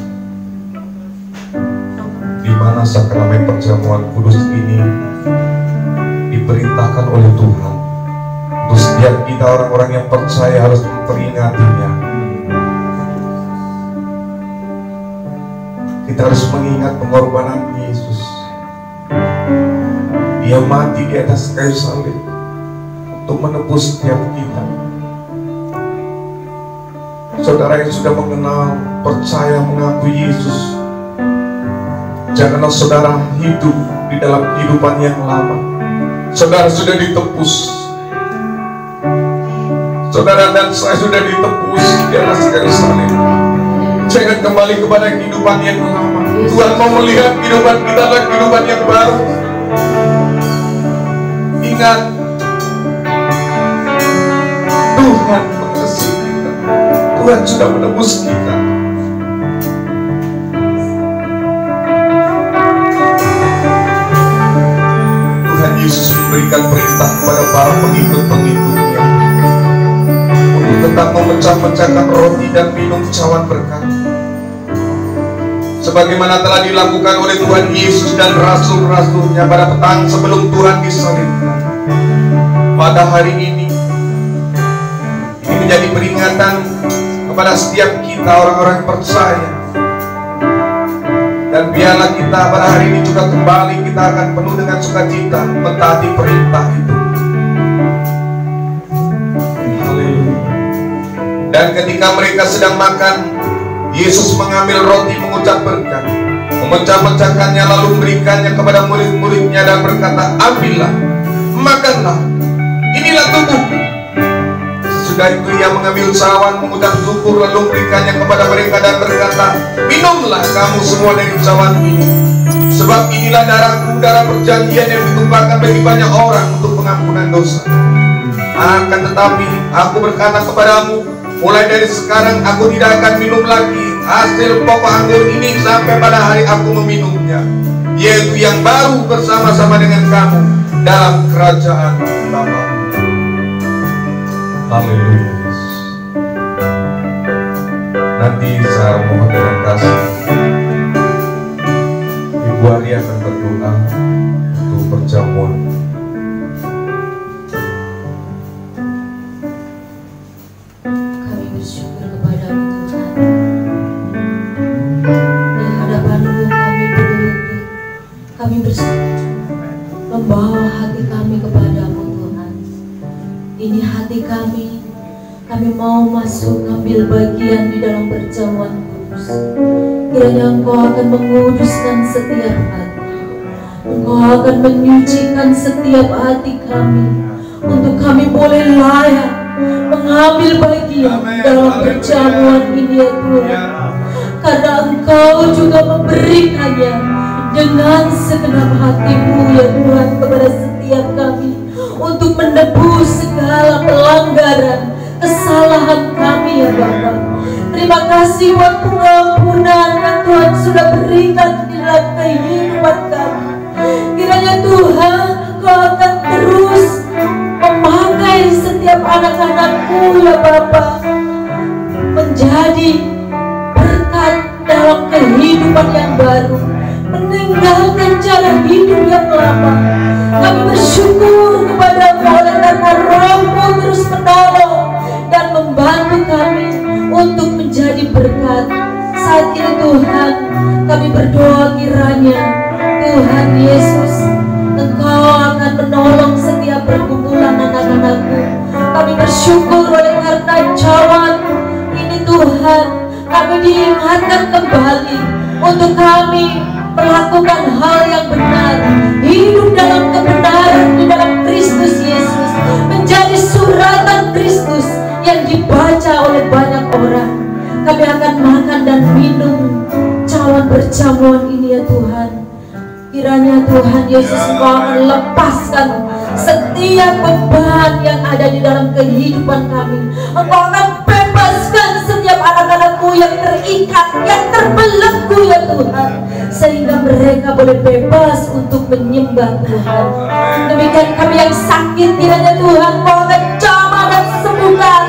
di mana sakramen perjamuan kudus ini diperintahkan oleh Tuhan untuk setiap kita orang-orang yang percaya harus memperingatinya. Kita harus mengingat pengorbanan Yesus. Dia mati di atas kayu salib untuk menebus setiap kita. Saudara yang sudah mengenal, percaya, mengaku Yesus, janganlah saudara hidup di dalam kehidupan yang lama. Saudara sudah ditebus. Saudara dan saya sudah ditebus di atas kayu salib. Jangan kembali kepada kehidupan yang lama. Tuhan mau melihat kehidupan kita adalah kehidupan yang baru. Ingat, Tuhan mengasihi kita. Tuhan sudah menebus kita. memberikan perintah kepada para pengikut-pengikutnya untuk tetap memecah-mecahkan roti dan minum cawan berkat, sebagaimana telah dilakukan oleh Tuhan Yesus dan rasul-rasulnya pada petang sebelum Tuhan disalibkan. Pada hari ini menjadi peringatan kepada setiap kita orang-orang yang percaya, dan biarlah kita pada hari ini juga kembali kita akan penuh dengan sukacita mentaati perintah itu. Haleluya. Dan ketika mereka sedang makan, Yesus mengambil roti, mengucap berkat, memecah-mecahkannya, lalu memberikannya kepada murid-muridnya dan berkata, "Ambillah, makanlah, inilah tubuhku." Sesudah itu ia mengambil cawan, mengucap syukur, lalu memberikannya kepada mereka dan berkata, "Minumlah kamu semua dari cawan ini, sebab inilah darahku, darah perjanjian yang ditumpahkan bagi banyak orang untuk pengampunan dosa. Akan tetapi aku berkata kepadamu, mulai dari sekarang aku tidak akan minum lagi hasil pokok anggur ini sampai pada hari aku meminumnya, yaitu yang baru bersama-sama dengan kamu dalam kerajaan Bapa." Haleluya. Nanti saya mohon dengan kasih Ibu Ari akan berdoa untuk perjamuan. Kami bersyukur kepada-Mu Tuhan. Di hadapan-Mu kami berlutut, kami bersujud, membawa hati kami kepada-Mu Tuhan. Ini hati kami mau masuk ambil bagian di dalam perjamuan kudus. Kiranya Engkau akan menguduskan setiap hati, Engkau akan menyucikan setiap hati kami, untuk kami boleh layak mengambil bagian dalam perjamuan ini ya Tuhan. Karena Engkau juga memberikannya dengan segenap hati-Mu ya Tuhan kepada setiap kami, untuk menebus segala pelanggaran, kesalahan kami ya Bapa. Terima kasih buat pengampunan yang Tuhan sudah berikan di dalam kehidupan kami. Kiranya Tuhan Engkau akan terus memakai setiap anak-anak-Mu ya Bapa, menjadi berkat dalam kehidupan yang baru, meninggalkan cara hidup yang lama. Kami bersyukur kepada-Mu oleh karena Roh-Mu terus menolong dan membantu kami untuk menjadi berkat. Saat ini Tuhan, kami berdoa kiranya Tuhan Yesus, Engkau akan menolong setiap pergumulan anak-anak-Mu. Kami bersyukur oleh karena cawan ini Tuhan, kami diingatkan kembali untuk kami melakukan hal yang benar, hidup dalam kebenaran di dalam Kristus Yesus, menjadi suratan Kristus yang dibaca oleh banyak orang. Kami akan makan dan minum cawan perjamuan ini ya Tuhan. Kiranya Tuhan Yesus Engkau akan lepaskan setiap beban yang ada di dalam kehidupan kami. Engkau akan bebaskan setiap anak-anak-Mu yang terikat, yang terbelenggu ya Tuhan, sehingga mereka boleh bebas untuk menyembah Tuhan. Demikian kami yang sakit, kiranya Tuhan Engkau akan jamah dan sembuhkan,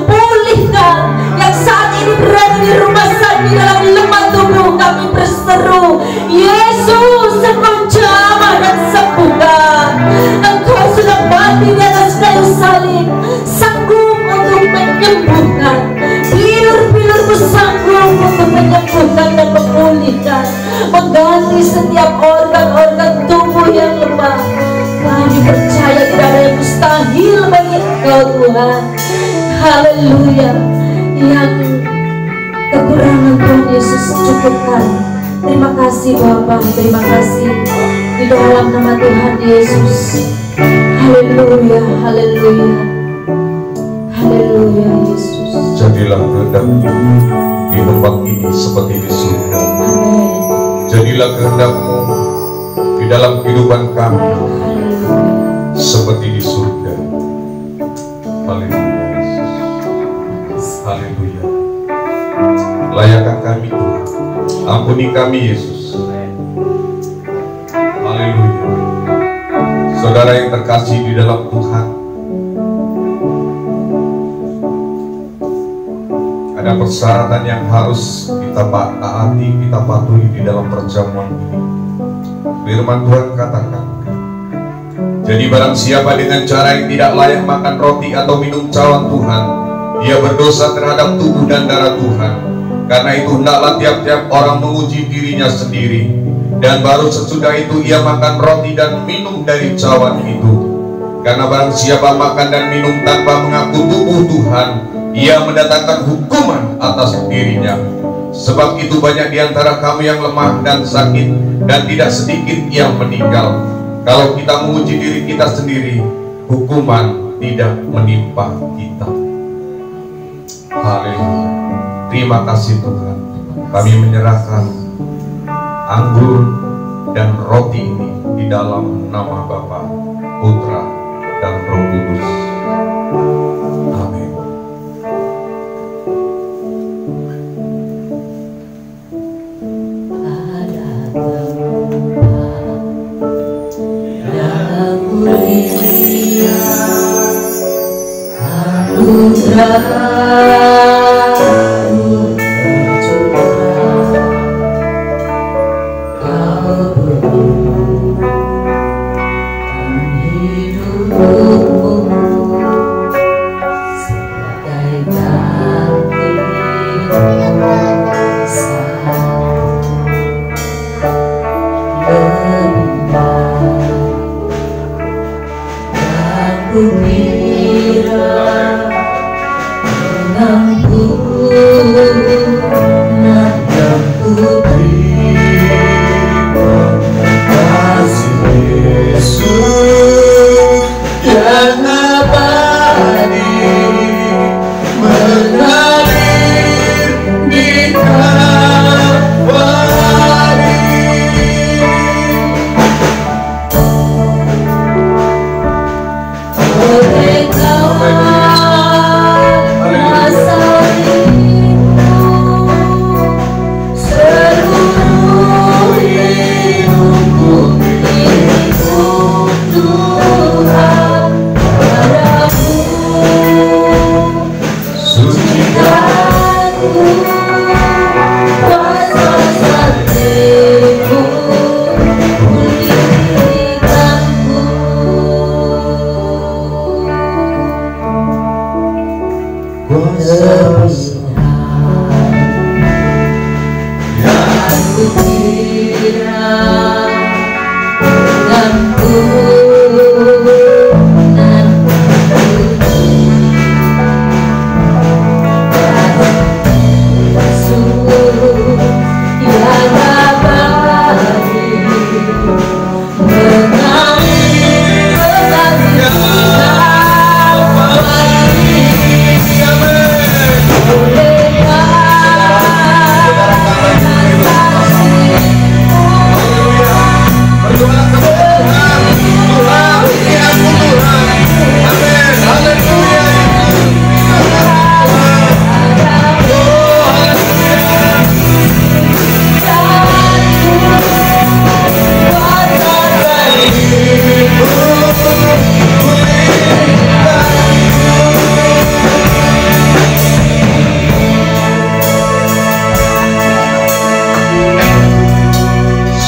pulihkan. Yang saat ini berada di rumah sakit, dalam lemah tubuh kami berseru, Yesus Engkau jamah dan sembuhkan. Engkau sudah mati di atas kayu salib, sanggup untuk menyembuhkan. Pilur-pilur-Mu sanggup untuk menyembuhkan dan memulihkan, mengganti setiap organ-organ tubuh yang lemah. Kami percaya tidak ada yang mustahil bagi Engkau Tuhan. Haleluya. Yang kekurangan Tuhan Yesus cukupkan. Terima kasih Bapa, terima kasih di dalam nama Tuhan Yesus. Haleluya, haleluya, haleluya Yesus. Jadilah kehendak-Mu di tempat ini seperti di surga. Amin. Jadilah kehendak-Mu di dalam kehidupan kami seperti di surga. Haleluya Yesus. Haleluya. Layakkan kami Tuhan, ampuni kami Yesus. Haleluya. Saudara Saudara yang terkasih di dalam Tuhan, ada persyaratan yang harus kita taati, kita patuhi di dalam perjamuan ini. Firman Tuhan katakan, jadi barang siapa dengan cara yang tidak layak makan roti atau minum cawan Tuhan, dia berdosa terhadap tubuh dan darah Tuhan. Karena itu hendaklah tiap-tiap orang menguji dirinya sendiri, dan baru sesudah itu ia makan roti dan minum dari cawan itu. Karena barang siapa makan dan minum tanpa mengaku tubuh Tuhan, ia mendatangkan hukuman atas dirinya. Sebab itu banyak di antara kamu yang lemah dan sakit, dan tidak sedikit yang meninggal. Kalau kita menguji diri kita sendiri, hukuman tidak menimpa kita. Haleluya. Terima kasih Tuhan. Kami menyerahkan anggur dan roti ini di dalam nama Bapa, Putra, dan Roh Kudus. Amin.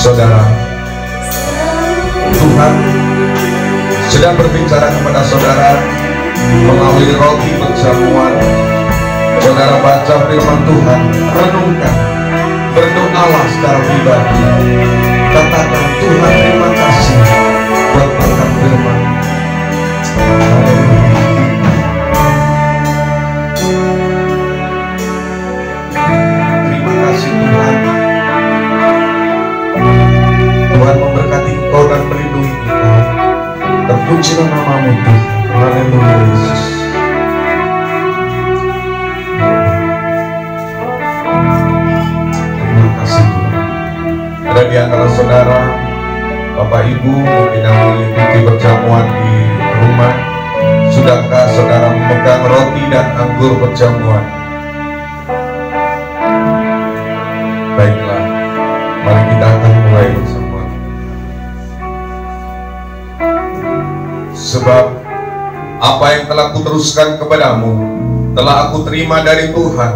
Saudara, Tuhan sedang berbicara kepada saudara melalui roti perjamuan. Saudara baca firman Tuhan, renungkan, berdoalah secara pribadi, katakan Tuhan terima kasih buat berkat firman. Terima kasih Tuhan. Tuhan memberkati engkau dan melindungi engkau. Terpujilah namamu Tuhan. Haleluya Yesus. Terima kasih Tuhan. Ada di antara saudara, Bapak Ibu mungkin yang mengikuti perjamuan di rumah, sudahkah saudara memegang roti dan anggur perjamuan? Baiklah, mari kita akan mulai bersama. Sebab apa yang telah kuteruskan kepadamu telah aku terima dari Tuhan,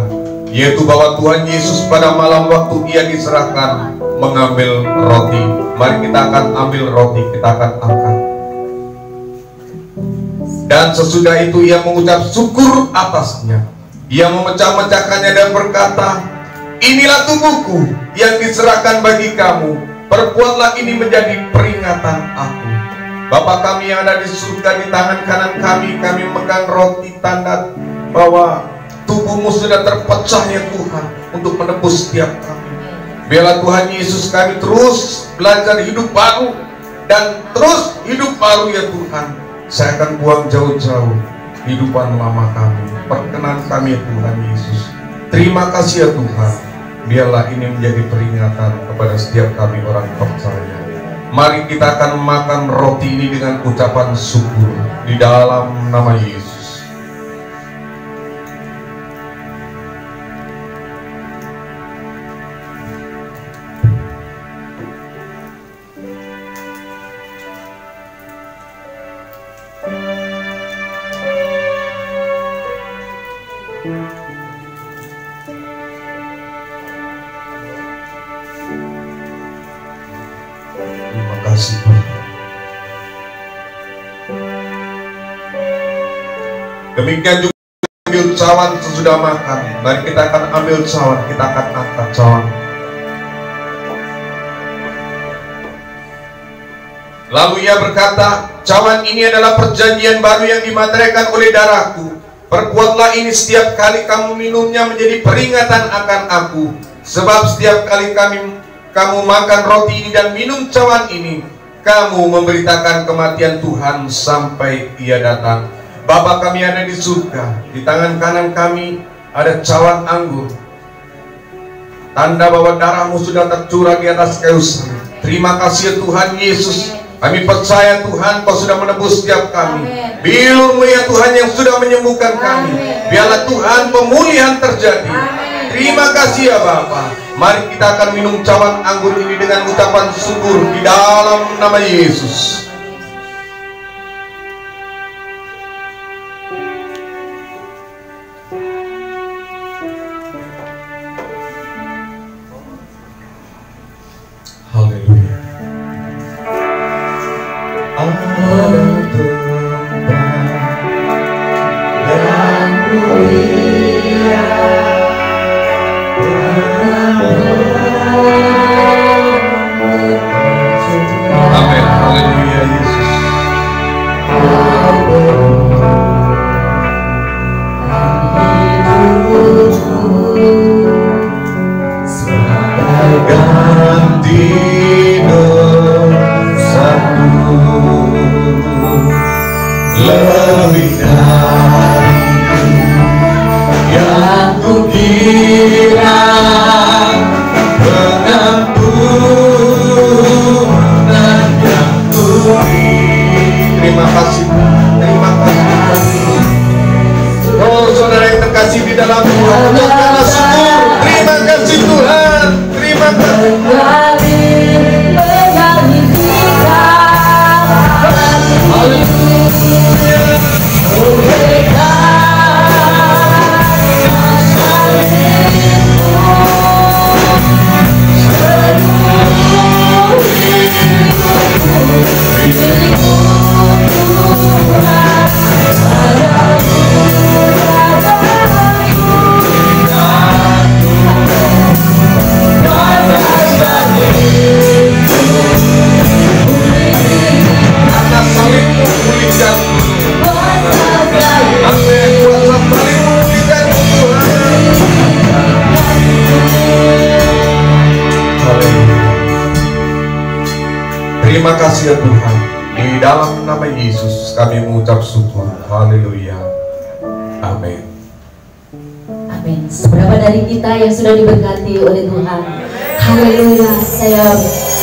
yaitu bahwa Tuhan Yesus pada malam waktu ia diserahkan mengambil roti. Mari kita akan ambil roti, kita akan angkat. Dan sesudah itu ia mengucap syukur atasnya. Ia memecah-mecahkannya dan berkata, inilah tubuhku yang diserahkan bagi kamu. Perbuatlah ini menjadi peringatan aku. Bapa kami yang ada di surga, di tangan kanan kami memegang roti, tanda bahwa tubuhmu sudah terpecah ya Tuhan, untuk menebus setiap kami. Biarlah Tuhan Yesus kami terus belajar hidup baru, dan terus hidup baru ya Tuhan. Saya akan buang jauh-jauh kehidupan lama kami. Perkenan kami ya Tuhan Yesus. Terima kasih ya Tuhan. Biarlah ini menjadi peringatan kepada setiap kami orang percaya. Mari kita akan makan roti ini dengan ucapan syukur di dalam nama Yesus. Demikian juga ambil cawan sesudah makan. Mari kita akan ambil cawan, kita akan angkat cawan. Lalu ia berkata, cawan ini adalah perjanjian baru yang dimateraikan oleh darahku. Perbuatlah ini setiap kali kamu minumnya menjadi peringatan akan aku. Sebab setiap kali kamu makan roti ini dan minum cawan ini, kamu memberitakan kematian Tuhan sampai ia datang. Bapa kami ada di surga, di tangan kanan kami ada cawan anggur, tanda bahwa darahmu sudah tercurah di atas kayu salib. Terima kasih ya Tuhan Yesus. Kami percaya Tuhan, Kau sudah menebus setiap kami. Bilur-Mu ya Tuhan yang sudah menyembuhkan kami. Biarlah Tuhan pemulihan terjadi. Terima kasih ya Bapa. Mari kita akan minum cawan anggur ini dengan ucapan syukur di dalam nama Yesus. Terima kasih ya Tuhan. Di dalam nama Yesus kami mengucap syukur. Haleluya. Amin. Amin. Seberapa dari kita yang sudah diberkati oleh Tuhan? Haleluya. Saya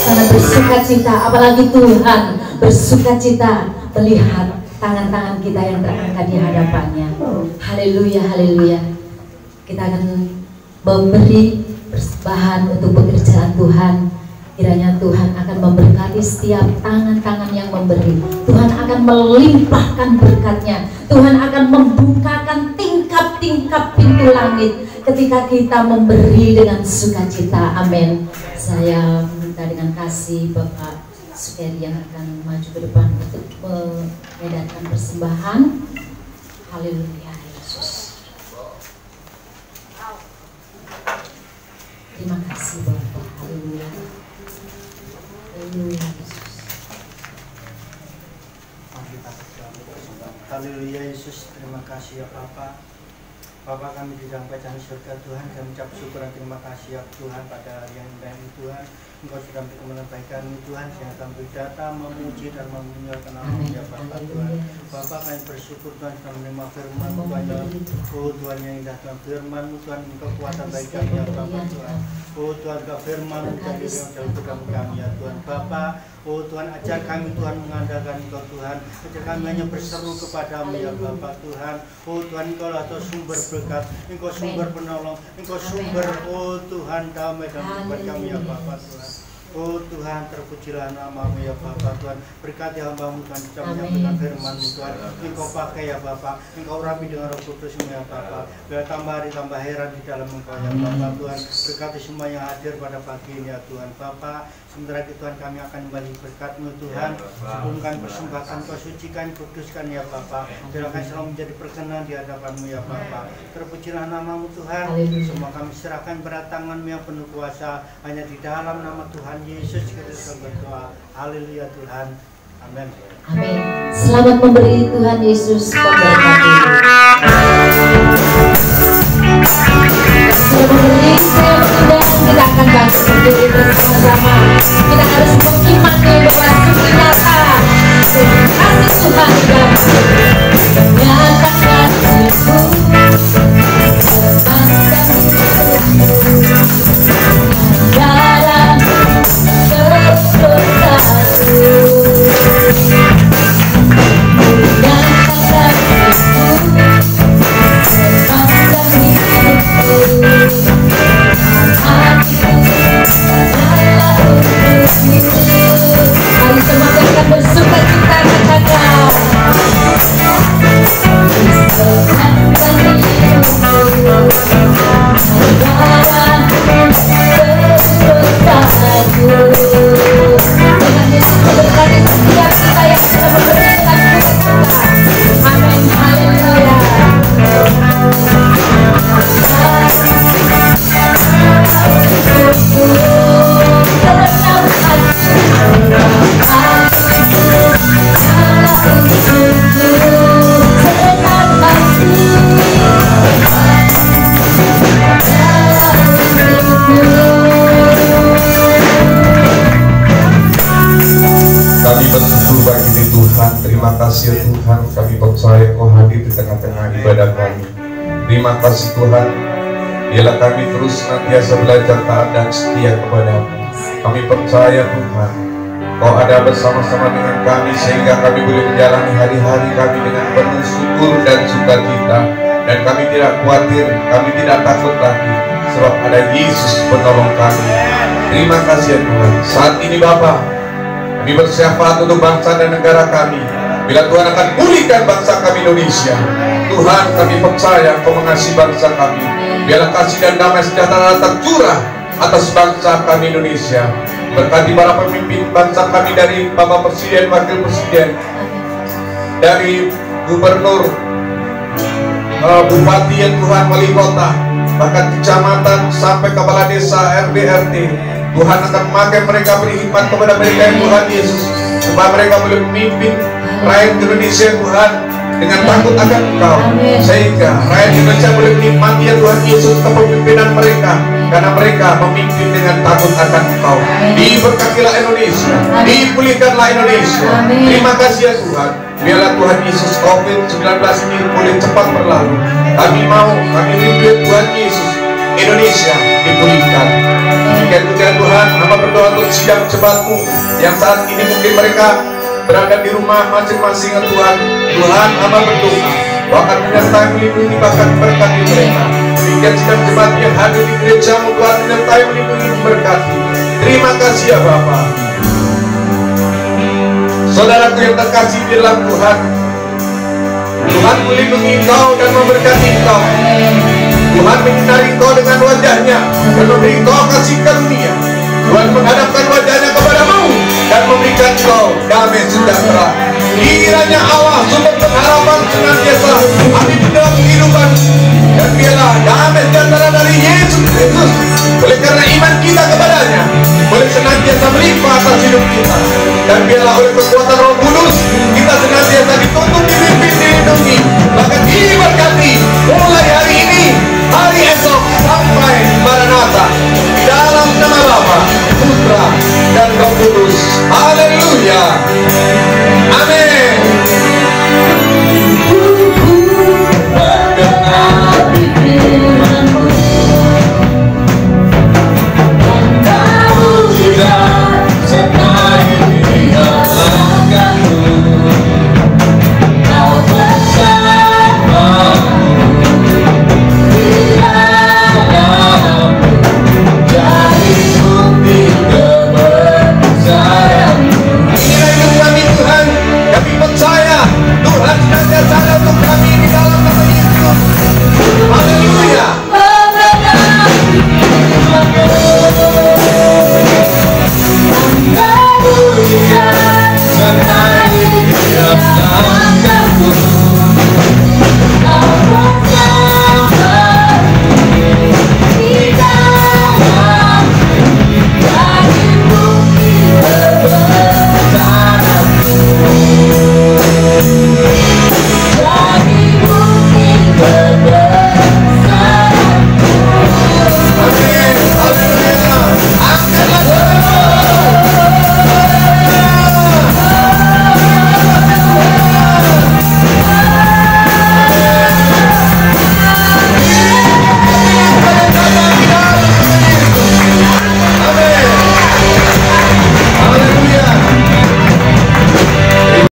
sangat bersuka cita. Apalagi Tuhan bersuka cita melihat tangan-tangan kita yang terangkat di hadapannya. Haleluya, haleluya. Kita akan memberi persembahan untuk pekerjaan Tuhan Kiranya Tuhan akan memberkati setiap tangan-tangan yang memberi. Tuhan akan melimpahkan berkat-Nya. Tuhan akan membukakan tingkap-tingkap pintu langit ketika kita memberi dengan sukacita. Amin. Saya minta dengan kasih Bapak Sukeri yang akan maju ke depan untuk mengedarkan persembahan. Haleluya Yesus. Terima kasih Bapak. Haleluya. Haleluya Yesus. Haleluya Yesus, terima kasih ya Bapa. Bapa, kami di dalam kerajaan surga Tuhan, kami mengucap syukur dan terima kasih ya Tuhan pada hari yang indah ini Tuhan. Engkau sudah menyampaikan Tuhan, sehingga kami datang memuji dan memuliakan nama-Mu ya Bapa Tuhan. Bapa, kami bersyukur Tuhan sudah menerima firman Tuhan ya. Oh Tuhan yang indah Tuhan, firman-Mu Tuhan, Engkau kekuatan bagi kami ya Bapa Tuhan. Oh Tuhan, Engkau firman-Mu menjadi yang dalam hidup kami ya Tuhan. Bapa, oh Tuhan, ajar kami Tuhan mengandalkan Engkau Tuhan. Ajar kami hanya berseru kepadamu ya Bapa Tuhan. Oh Tuhan, Engkau lah sumber berkat, Engkau sumber penolong, Engkau sumber, oh Tuhan, damai dalam hidup kami ya Bapa Tuhan. Oh Tuhan, terpujilah nama-Mu ya Bapa Tuhan. Berkati hamba-Mu Tuhan, kita menyampaikan firman-Mu Tuhan. Engkau pakai ya Bapa, Engkau rapi dengan Roh Kudus-Mu ya Bapa. Biar tambah hari tambah heran di dalam Engkau ya Bapa Tuhan. Berkati semua yang hadir pada pagi ini ya Tuhan. Bapa, sementara itu Tuhan, kami akan kembali berkat-Mu Tuhan. Sebelum kami persembahkan, Kau sucikan, kuduskan ya Bapa. Biar kami selalu menjadi berkenan di hadapan-Mu ya Bapa. Terpujilah nama-Mu Tuhan. Semua kami serahkan berat tangan-Mu yang penuh kuasa. Hanya di dalam nama Tuhan Yesus kita berdoa. Haleluya Tuhan. Amin. Amin. Selamat memberi, Tuhan Yesus memberkati. Selamat memberi, saya mengundang kita akan bangkit berdiri bersama-sama. Kita harus mengimani bahwa sukacita kasih Tuhan dalam nyatakan hidupku. Dalam Mari semua akan bersuka-cita katakan Terima kasih Tuhan, kami percaya Kau hadir di tengah-tengah ibadah kami. Terima kasih Tuhan, biarlah kami terus senantiasa belajar taat dan setia kepada-Mu. Kami percaya Tuhan, Kau ada bersama-sama dengan kami sehingga kami boleh menjalani hari-hari kami dengan penuh syukur dan sukacita. Dan kami tidak khawatir, kami tidak takut lagi, sebab ada Yesus penolong kami. Terima kasih ya Tuhan. Saat ini Bapa, kami bersyafaat untuk bangsa dan negara kami. Bila Tuhan akan pulihkan bangsa kami Indonesia, Tuhan, kami percaya Kau mengasihi bangsa kami. Biarlah kasih dan damai sejahtera tercurah atas bangsa kami Indonesia. Berkati para pemimpin bangsa kami, dari Bapak Presiden, Wakil Presiden, dari Gubernur, Bupati ya Tuhan, Wali Kota, bahkan kecamatan sampai kepala desa, RT, RT. Tuhan akan memakai mereka, beri hikmat kepada mereka ya Tuhan Yesus, supaya mereka boleh memimpin rakyat Indonesia Tuhan dengan takut akan Engkau, sehingga rakyat Indonesia boleh menikmati ya Tuhan Yesus kepemimpinan mereka, karena mereka memimpin dengan takut akan Engkau. Diberkatilah Indonesia, dipulihkanlah Indonesia. Terima kasih ya Tuhan. Biarlah Tuhan Yesus COVID-19 ini boleh cepat berlalu. Kami mau, kami rindu ya Tuhan Yesus, Indonesia dipulihkan. Demikian Tuhan, hamba berdoa untuk sidang jemaat-Mu yang saat ini mungkin mereka berada di rumah masing-masing ya Tuhan. Tuhan, hamba berdoa Kau akan menyertai, melindungi, bahkan berkati mereka. Demikian sidang jemaat yang hadir di gereja-Mu, Tuhan menyertai, melindungi, memberkati. Terima kasih ya Bapa. Saudaraku yang terkasih di dalam Tuhan, Tuhan melindungi engkau dan memberkati engkau. Tuhan menyinari engkau dengan wajahnya dan memberi engkau kasih karunia. Tuhan menghadapkan wajahnya kepadamu dan memberikan engkau damai sejahtera. Kiranya Allah sumber pengharapan senantiasa ada di dalam kehidupan, dan biarlah damai sejahtera dari Yesus Kristus oleh karena iman kita kepadanya boleh senantiasa melimpah atas hidup kita, dan biarlah oleh kekuatan Roh Kudus kita senantiasa dituntun